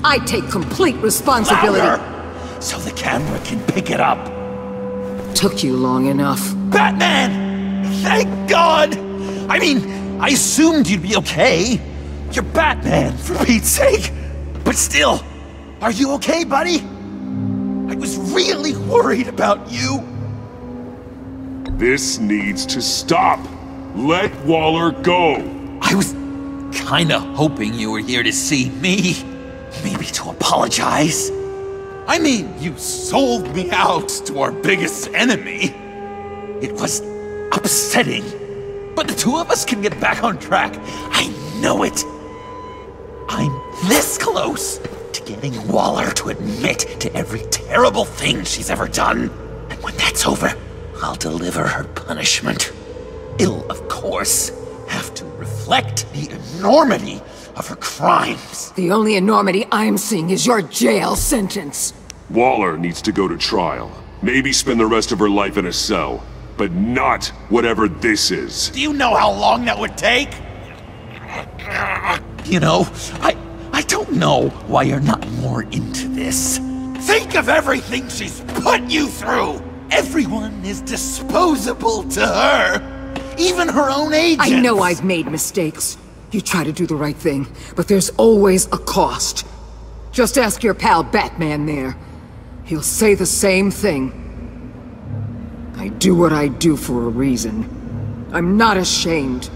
I take complete responsibility. Louder, so the camera can pick it up. Took you long enough. Batman! Thank God! I mean, I assumed you'd be okay. You're Batman, for Pete's sake. But still, are you okay, buddy? I was really worried about you. This needs to stop. Let Waller go. I was kinda hoping you were here to see me. Maybe to apologize. I mean, you sold me out to our biggest enemy. It was upsetting. But the two of us can get back on track. I know it. I'm this close to getting Waller to admit to every terrible thing she's ever done. And when that's over, I'll deliver her punishment. It'll, of course, have to reflect the enormity of her crimes. The only enormity I'm seeing is your jail sentence. Waller needs to go to trial. Maybe spend the rest of her life in a cell. But not whatever this is. Do you know how long that would take? You know, I don't know why you're not more into this. Think of everything she's put you through! Everyone is disposable to her. Even her own agents. I know I've made mistakes. You try to do the right thing, but there's always a cost. Just ask your pal Batman there. He'll say the same thing. I do what I do for a reason. I'm not ashamed.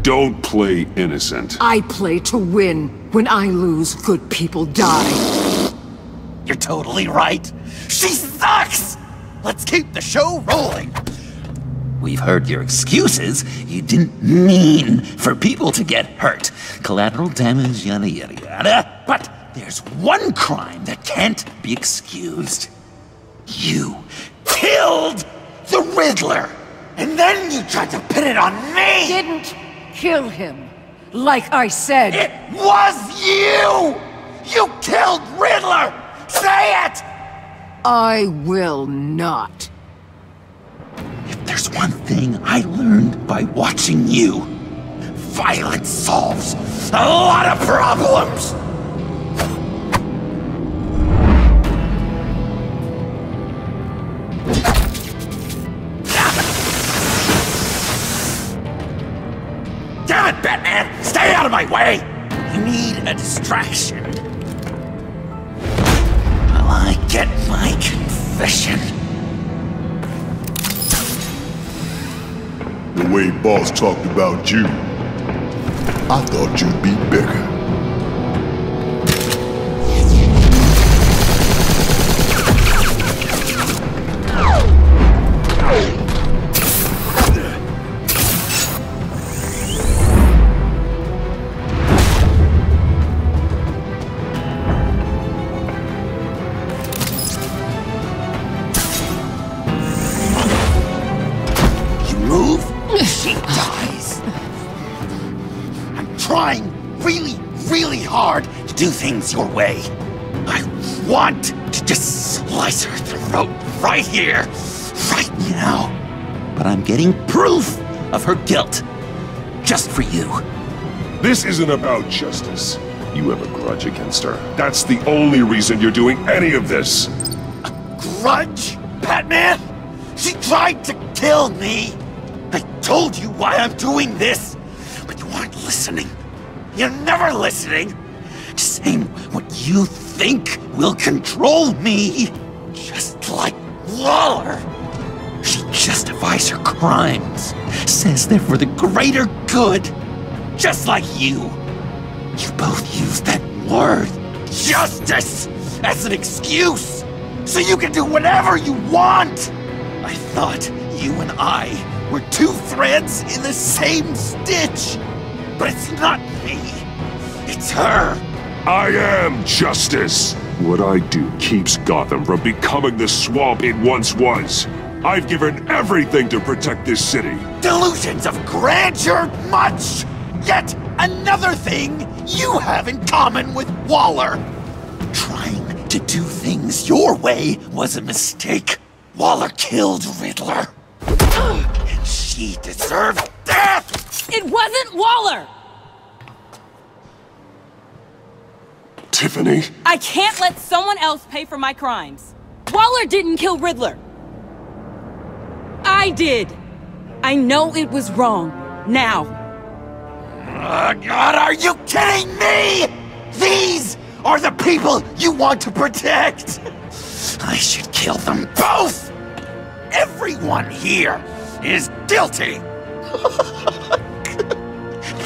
Don't play innocent. I play to win. When I lose, good people die. You're totally right. She sucks! Let's keep the show rolling. We've heard your excuses. You didn't mean for people to get hurt. Collateral damage, yada yada yada. But there's one crime that can't be excused. You killed the Riddler! And then you tried to pin it on me! Didn't kill him, like I said. It was you! You killed Riddler! Say it! I will not. If there's one thing I learned by watching you, violence solves a lot of problems! Damn it, Batman! Stay out of my way! You need a distraction. While I get my confession. The way Boss talked about you, I thought you'd be bigger. She dies. I'm trying really hard to do things your way. I want to just slice her throat right here, right now. But I'm getting proof of her guilt, just for you. This isn't about justice. You have a grudge against her. That's the only reason you're doing any of this. A grudge? Batman? She tried to kill me. I told you why I'm doing this, but you aren't listening. You're never listening. Just saying what you think will control me. Just like Waller. She justifies her crimes, says they're for the greater good. Just like you. You both use that word, justice, as an excuse, so you can do whatever you want. I thought you and I were two threads in the same stitch. But it's not me. It's her. I am justice. What I do keeps Gotham from becoming the swamp it once was. I've given everything to protect this city. Delusions of grandeur much. Yet another thing you have in common with Waller. Trying to do things your way was a mistake. Waller killed Riddler. And she deserved death! It wasn't Waller! Tiffany? I can't let someone else pay for my crimes. Waller didn't kill Riddler. I did. I know it was wrong. Now. God, are you kidding me? These are the people you want to protect. I should kill them both. Everyone here is guilty.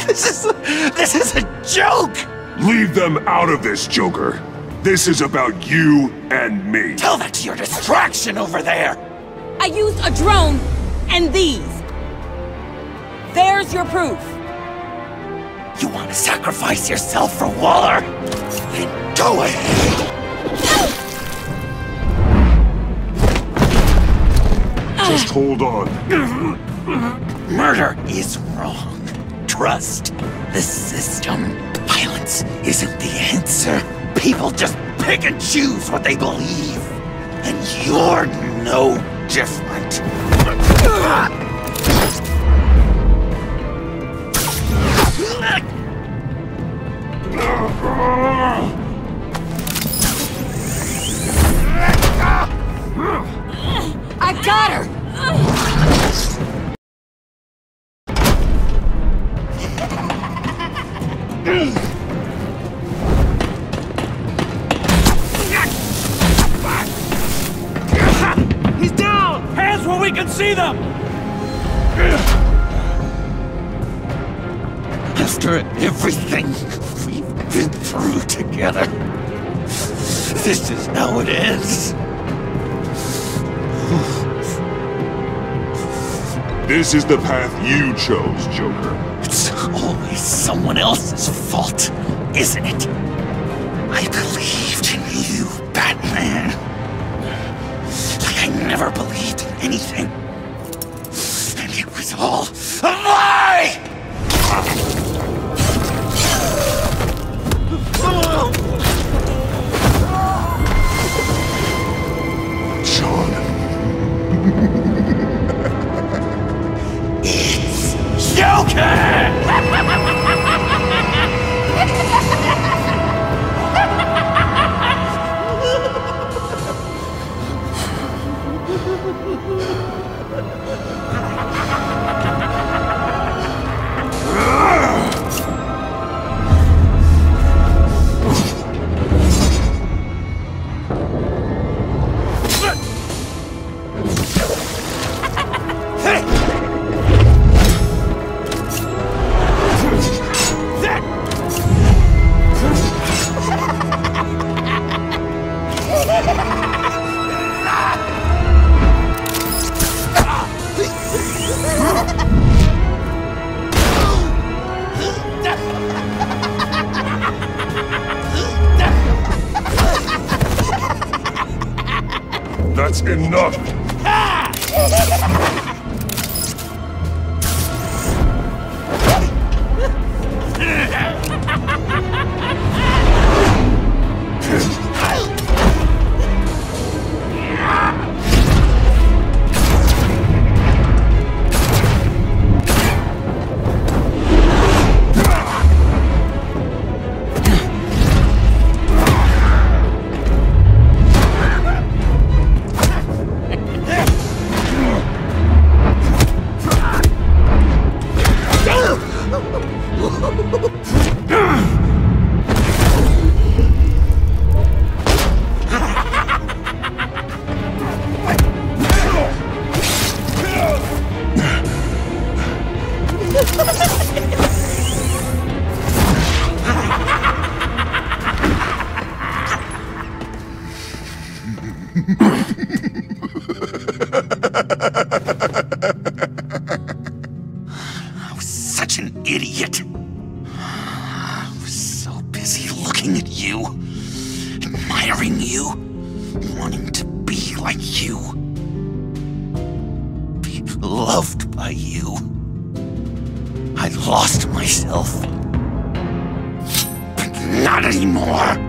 This is a joke. Leave them out of this, Joker. This is about you and me. Tell that to your distraction over there. I used a drone and these. There's your proof. You want to sacrifice yourself for Waller? Then go ahead. Just hold on. Murder is wrong. Trust the system. Violence isn't the answer. People just pick and choose what they believe. And you're no different. I got her! He's down! Hands where we can see them! After everything we've been through together, this is how it ends. This is the path you chose, Joker. It's always someone else's fault, isn't it? I believed in you, Batman. Like I never believed in anything. And That's enough! I was such an idiot. I was so busy looking at you, admiring you, wanting to be like you, be loved by you. I lost myself. But not anymore.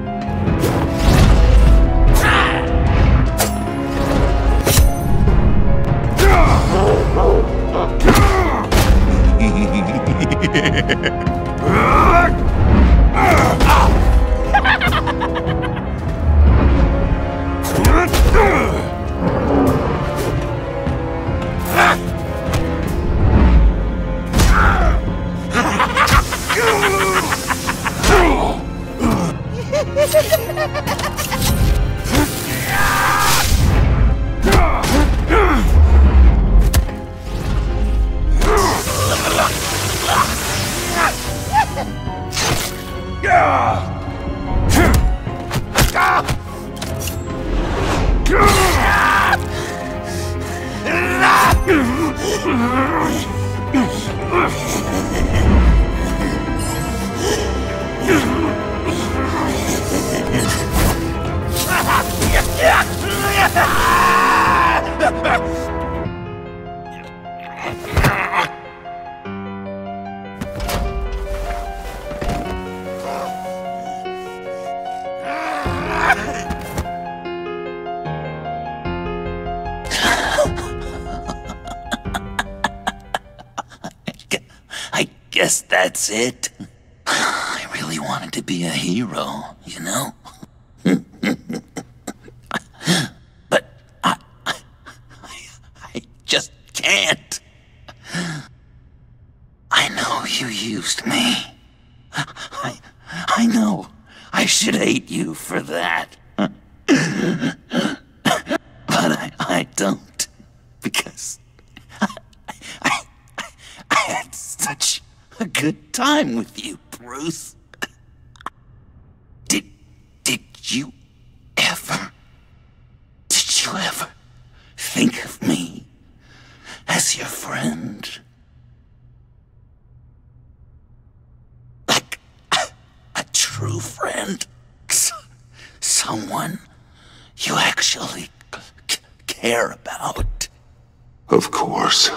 I guess that's it. I really wanted to be a hero, you know? But I just can't. I know you used me. I know I should hate you for that. But I don't, because I had such a good time with you, Bruce. Did you ever think of me as your friend? Like a true friend? Someone you actually care about? Of course.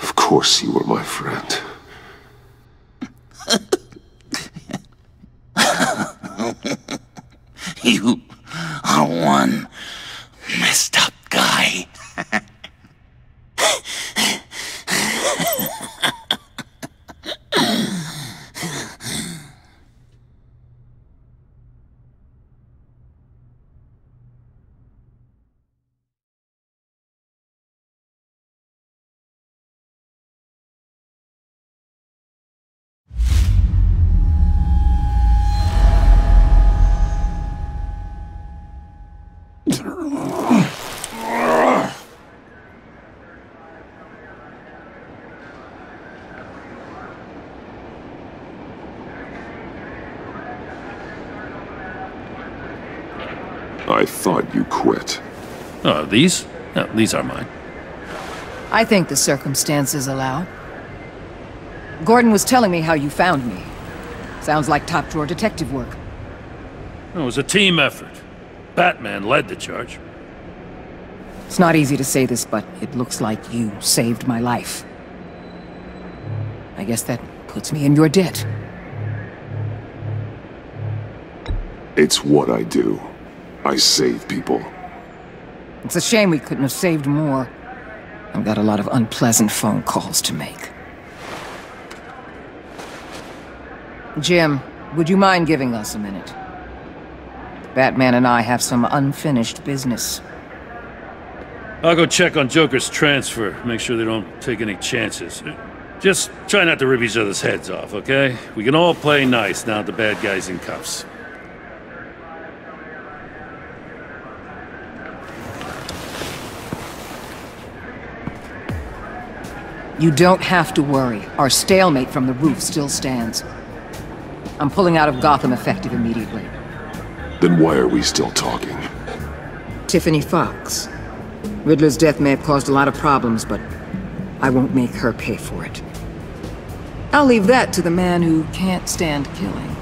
Of course you were my friend. You are one messed up guy. I thought you quit. Oh, these? No, these are mine. I think the circumstances allow. Gordon was telling me how you found me. Sounds like top-drawer detective work. It was a team effort. Batman led the charge. It's not easy to say this, but it looks like you saved my life. I guess that puts me in your debt. It's what I do. I save people. It's a shame we couldn't have saved more. I've got a lot of unpleasant phone calls to make. Jim, would you mind giving us a minute? Batman and I have some unfinished business. I'll go check on Joker's transfer, make sure they don't take any chances. Just try not to rip each other's heads off, okay? We can all play nice now that the bad guy's in cuffs. You don't have to worry. Our stalemate from the roof still stands. I'm pulling out of Gotham effective immediately. Then why are we still talking? Tiffany Fox. Riddler's death may have caused a lot of problems, but I won't make her pay for it. I'll leave that to the man who can't stand killing.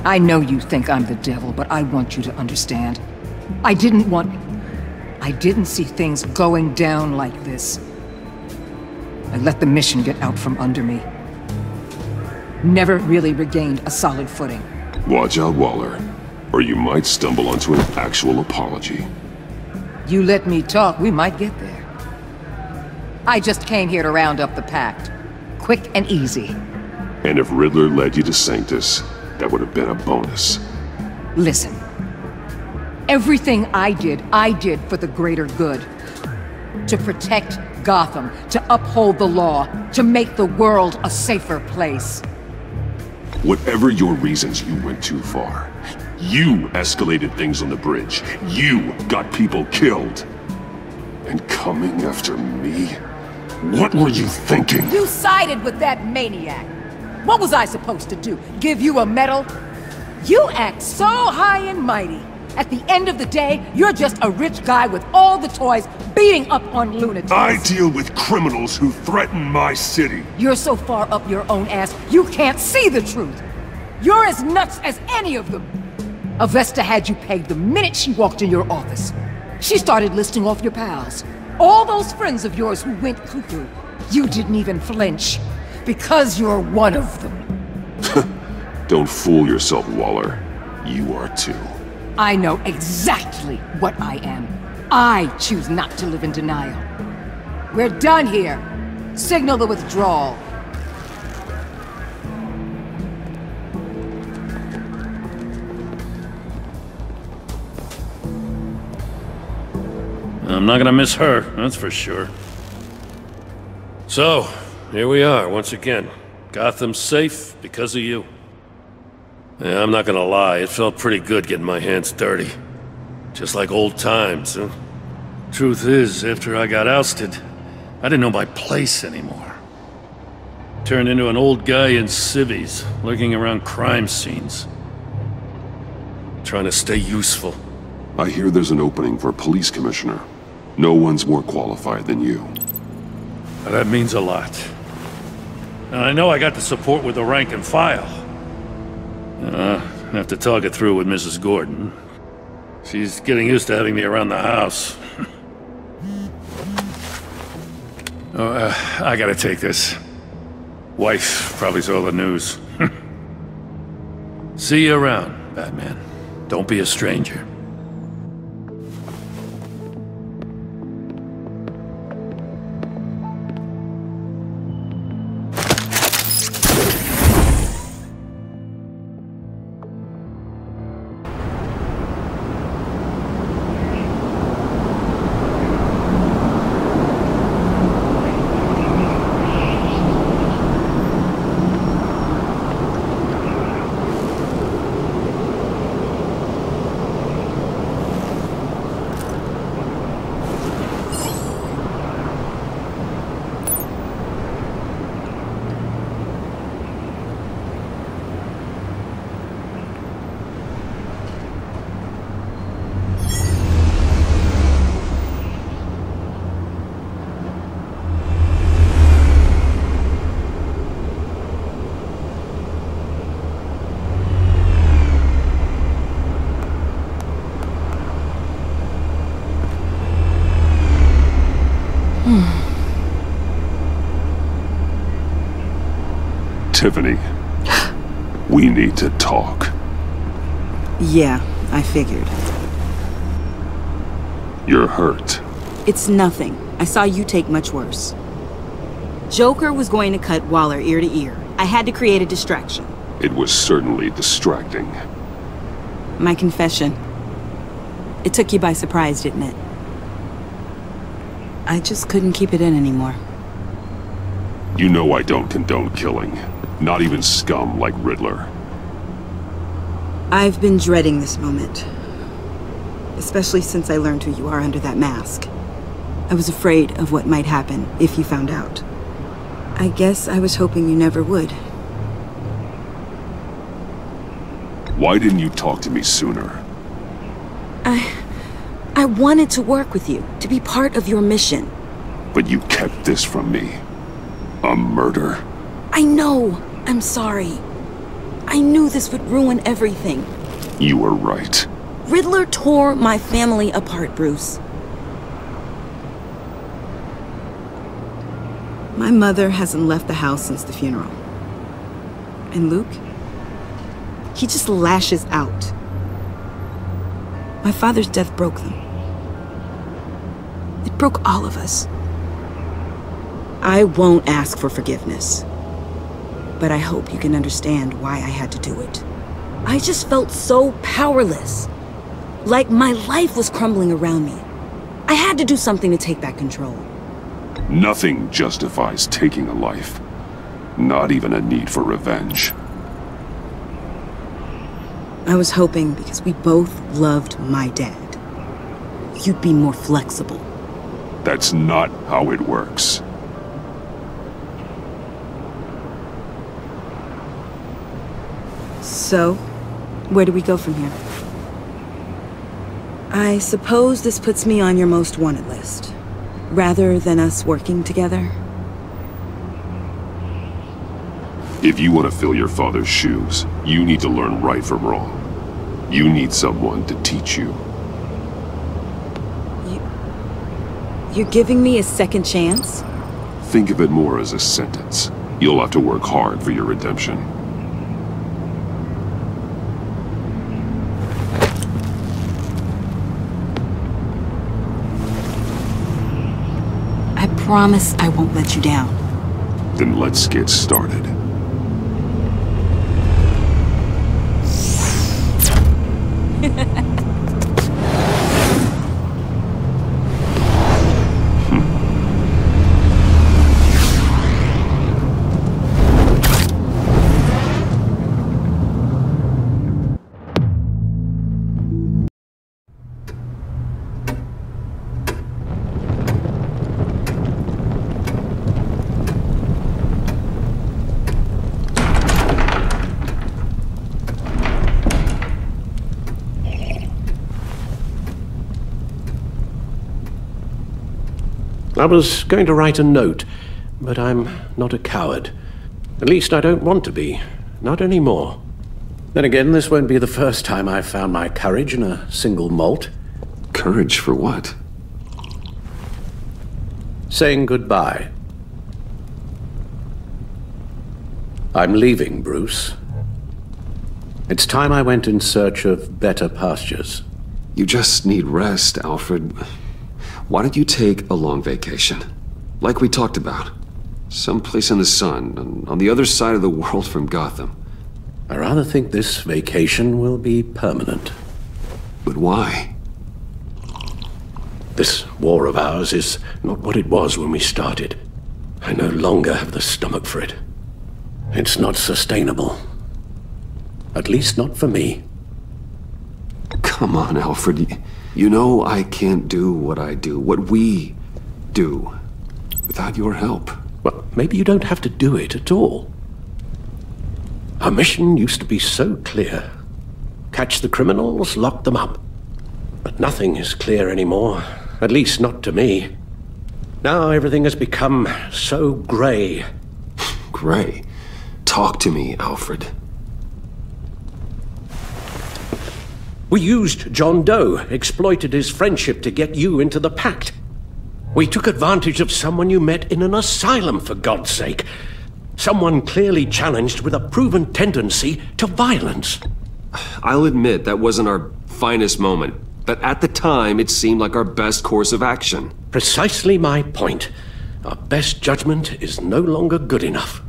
I know you think I'm the devil, but I want you to understand. I didn't see things going down like this. I let the mission get out from under me. Never really regained a solid footing. Watch out, Waller, or you might stumble onto an actual apology. You let me talk, we might get there. I just came here to round up the pact. Quick and easy. And if Riddler led you to Sanctus, that would have been a bonus. Listen. Everything I did for the greater good. To protect Gotham, to uphold the law, to make the world a safer place. Whatever your reasons, you went too far. You escalated things on the bridge. You got people killed. And coming after me? What were you thinking? You sided with that maniac. What was I supposed to do? Give you a medal? You act so high and mighty. At the end of the day, you're just a rich guy with all the toys beating up on lunatics. I deal with criminals who threaten my city. You're so far up your own ass, you can't see the truth. You're as nuts as any of them. Avesta had you pegged the minute she walked in your office. She started listing off your pals. All those friends of yours who went cuckoo. You didn't even flinch. Because you're one of them. Don't fool yourself, Waller. You are too. I know exactly what I am. I choose not to live in denial. We're done here. Signal the withdrawal. I'm not gonna miss her, that's for sure. So, here we are once again. Gotham's safe because of you. Yeah, I'm not gonna lie, it felt pretty good getting my hands dirty. Just like old times, huh? Truth is, after I got ousted, I didn't know my place anymore. Turned into an old guy in civvies, lurking around crime scenes. Trying to stay useful. I hear there's an opening for police commissioner. No one's more qualified than you. That means a lot. And I know I got the support with the rank and file. I have to talk it through with Mrs. Gordon. She's getting used to having me around the house. I gotta take this. Wife probably saw the news. See you around, Batman. Don't be a stranger. Tiffany, we need to talk. Yeah, I figured. You're hurt. It's nothing. I saw you take much worse. Joker was going to cut Waller ear to ear. I had to create a distraction. It was certainly distracting. My confession. It took you by surprise, didn't it? I just couldn't keep it in anymore. You know I don't condone killing. Not even scum like Riddler. I've been dreading this moment. Especially since I learned who you are under that mask. I was afraid of what might happen if you found out. I guess I was hoping you never would. Why didn't you talk to me sooner? I wanted to work with you, to be part of your mission. But you kept this from me. A murder? I know. I'm sorry. I knew this would ruin everything. You were right. Riddler tore my family apart, Bruce. My mother hasn't left the house since the funeral. And Luke? He just lashes out. My father's death broke them. It broke all of us. I won't ask for forgiveness. But I hope you can understand why I had to do it. I just felt so powerless. Like my life was crumbling around me. I had to do something to take back control. Nothing justifies taking a life. Not even a need for revenge. I was hoping because we both loved my dad, you'd be more flexible. That's not how it works. So, where do we go from here? I suppose this puts me on your most wanted list, rather than us working together. If you want to fill your father's shoes, you need to learn right from wrong. You need someone to teach you. You're giving me a second chance? Think of it more as a sentence. You'll have to work hard for your redemption. I promise I won't let you down. Then let's get started. I was going to write a note, but I'm not a coward. At least I don't want to be. Not anymore. Then again, this won't be the first time I've found my courage in a single malt. Courage for what? Saying goodbye. I'm leaving, Bruce. It's time I went in search of better pastures. You just need rest, Alfred. Why don't you take a long vacation? Like we talked about. Someplace in the sun, on the other side of the world from Gotham. I rather think this vacation will be permanent. But why? This war of ours is not what it was when we started. I no longer have the stomach for it. It's not sustainable. At least not for me. Come on, Alfred. You know I can't do what I do, what we do, without your help. Well, maybe you don't have to do it at all. Our mission used to be so clear. Catch the criminals, lock them up. But nothing is clear anymore, at least not to me. Now everything has become so grey. Grey? Talk to me, Alfred. We used John Doe, exploited his friendship to get you into the pact. We took advantage of someone you met in an asylum, for God's sake. Someone clearly challenged with a proven tendency to violence. I'll admit that wasn't our finest moment, but at the time it seemed like our best course of action. Precisely my point. Our best judgment is no longer good enough.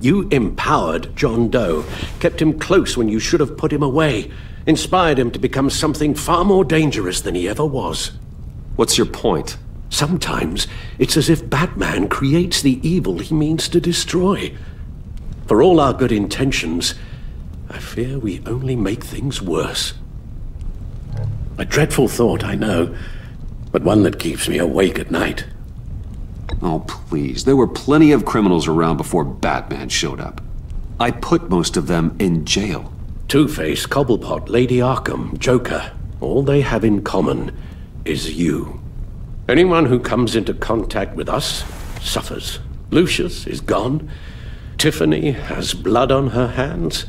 You empowered John Doe, kept him close when you should have put him away, inspired him to become something far more dangerous than he ever was. What's your point? Sometimes it's as if Batman creates the evil he means to destroy. For all our good intentions, I fear we only make things worse. A dreadful thought, I know, but one that keeps me awake at night. Oh, please. There were plenty of criminals around before Batman showed up. I put most of them in jail. Two-Face, Cobblepot, Lady Arkham, Joker, all they have in common is you. Anyone who comes into contact with us suffers. Lucius is gone. Tiffany has blood on her hands.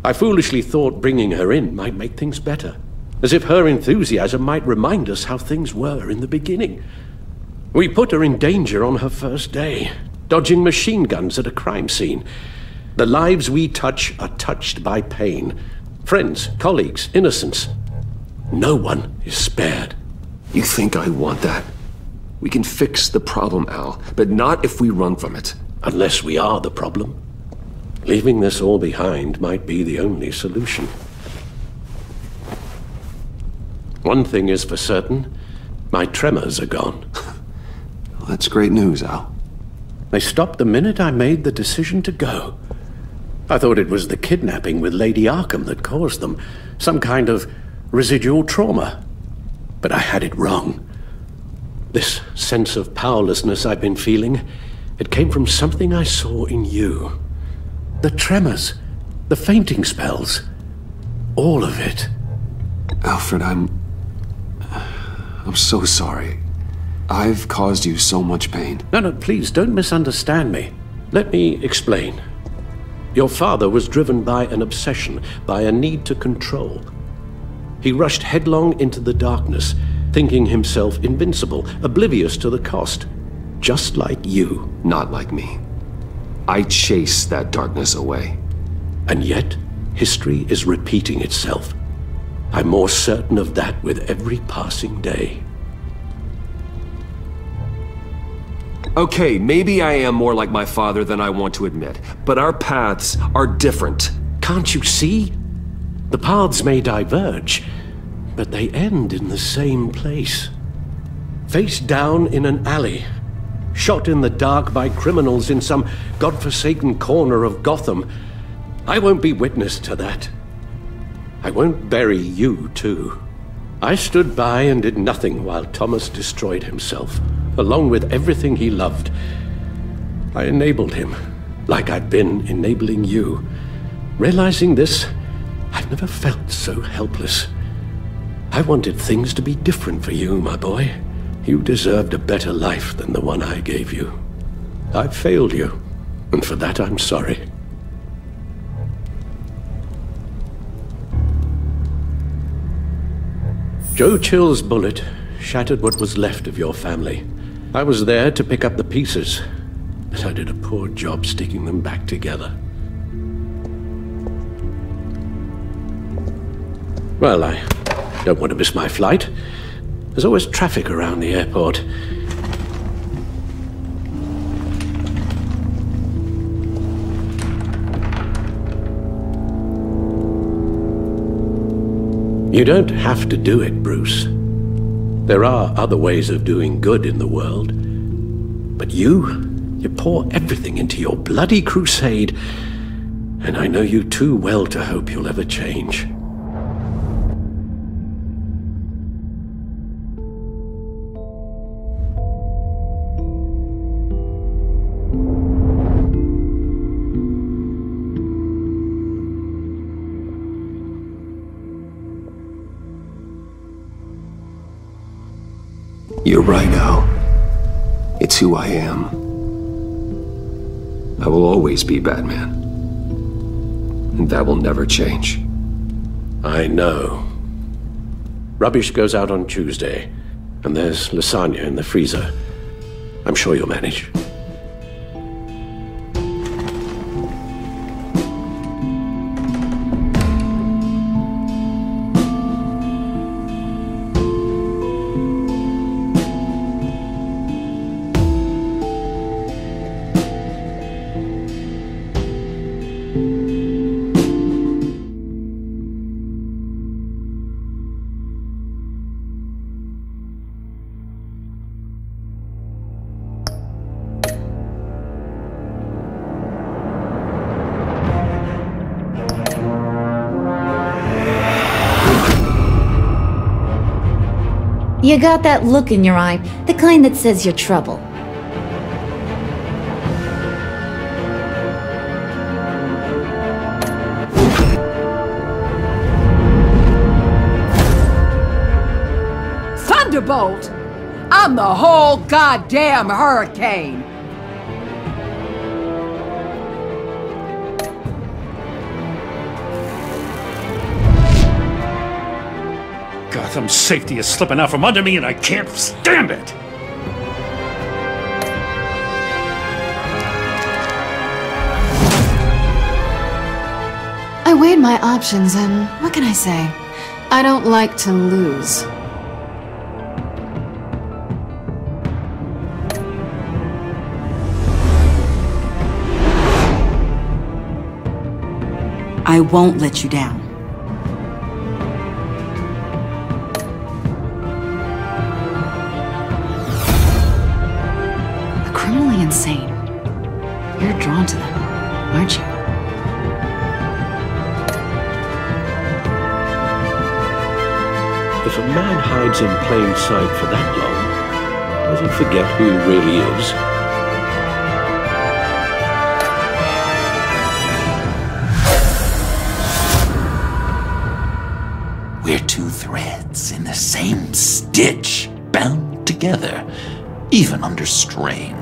I foolishly thought bringing her in might make things better, as if her enthusiasm might remind us how things were in the beginning. We put her in danger on her first day, dodging machine guns at a crime scene. The lives we touch are touched by pain. Friends, colleagues, innocents. No one is spared. You think I want that? We can fix the problem, Al, but not if we run from it. Unless we are the problem. Leaving this all behind might be the only solution. One thing is for certain, my tremors are gone. Well, that's great news, Al. They stopped the minute I made the decision to go. I thought it was the kidnapping with Lady Arkham that caused them, some kind of residual trauma. But I had it wrong. This sense of powerlessness I've been feeling, it came from something I saw in you. The tremors, the fainting spells, all of it. Alfred, I'm so sorry. I've caused you so much pain. No, please, don't misunderstand me. Let me explain. Your father was driven by an obsession, by a need to control. He rushed headlong into the darkness, thinking himself invincible, oblivious to the cost. Just like you. Not like me. I chased that darkness away. And yet, history is repeating itself. I'm more certain of that with every passing day. Okay, maybe I am more like my father than I want to admit, but our paths are different. Can't you see? The paths may diverge, but they end in the same place. Face down in an alley, shot in the dark by criminals in some godforsaken corner of Gotham. I won't be witness to that. I won't bury you, too. I stood by and did nothing while Thomas destroyed himself, along with everything he loved. I enabled him, like I've been enabling you. Realizing this, I've never felt so helpless. I wanted things to be different for you, my boy. You deserved a better life than the one I gave you. I failed you, and for that I'm sorry. Joe Chill's bullet shattered what was left of your family. I was there to pick up the pieces, but I did a poor job sticking them back together. Well, I don't want to miss my flight. There's always traffic around the airport. You don't have to do it, Bruce. There are other ways of doing good in the world. But you pour everything into your bloody crusade, and I know you too well to hope you'll ever change. You're right, Al. It's who I am. I will always be Batman. And that will never change. I know. Rubbish goes out on Tuesday, and there's lasagna in the freezer. I'm sure you'll manage. You got that look in your eye, the kind that says you're trouble. Thunderbolt! I'm the whole goddamn hurricane! Gotham's safety is slipping out from under me and I can't stand it! I weighed my options and what can I say? I don't like to lose. I won't let you down. The criminally insane. You're drawn to them, aren't you? If a man hides in plain sight for that long, does he forget who he really is? We're two threads in the same stitch, bound together, even under strain.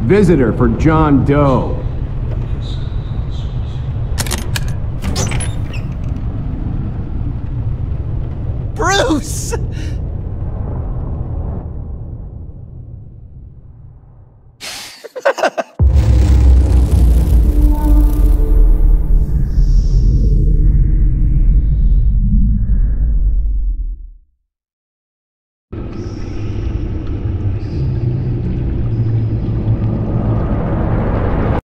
Visitor for John Doe. Bruce!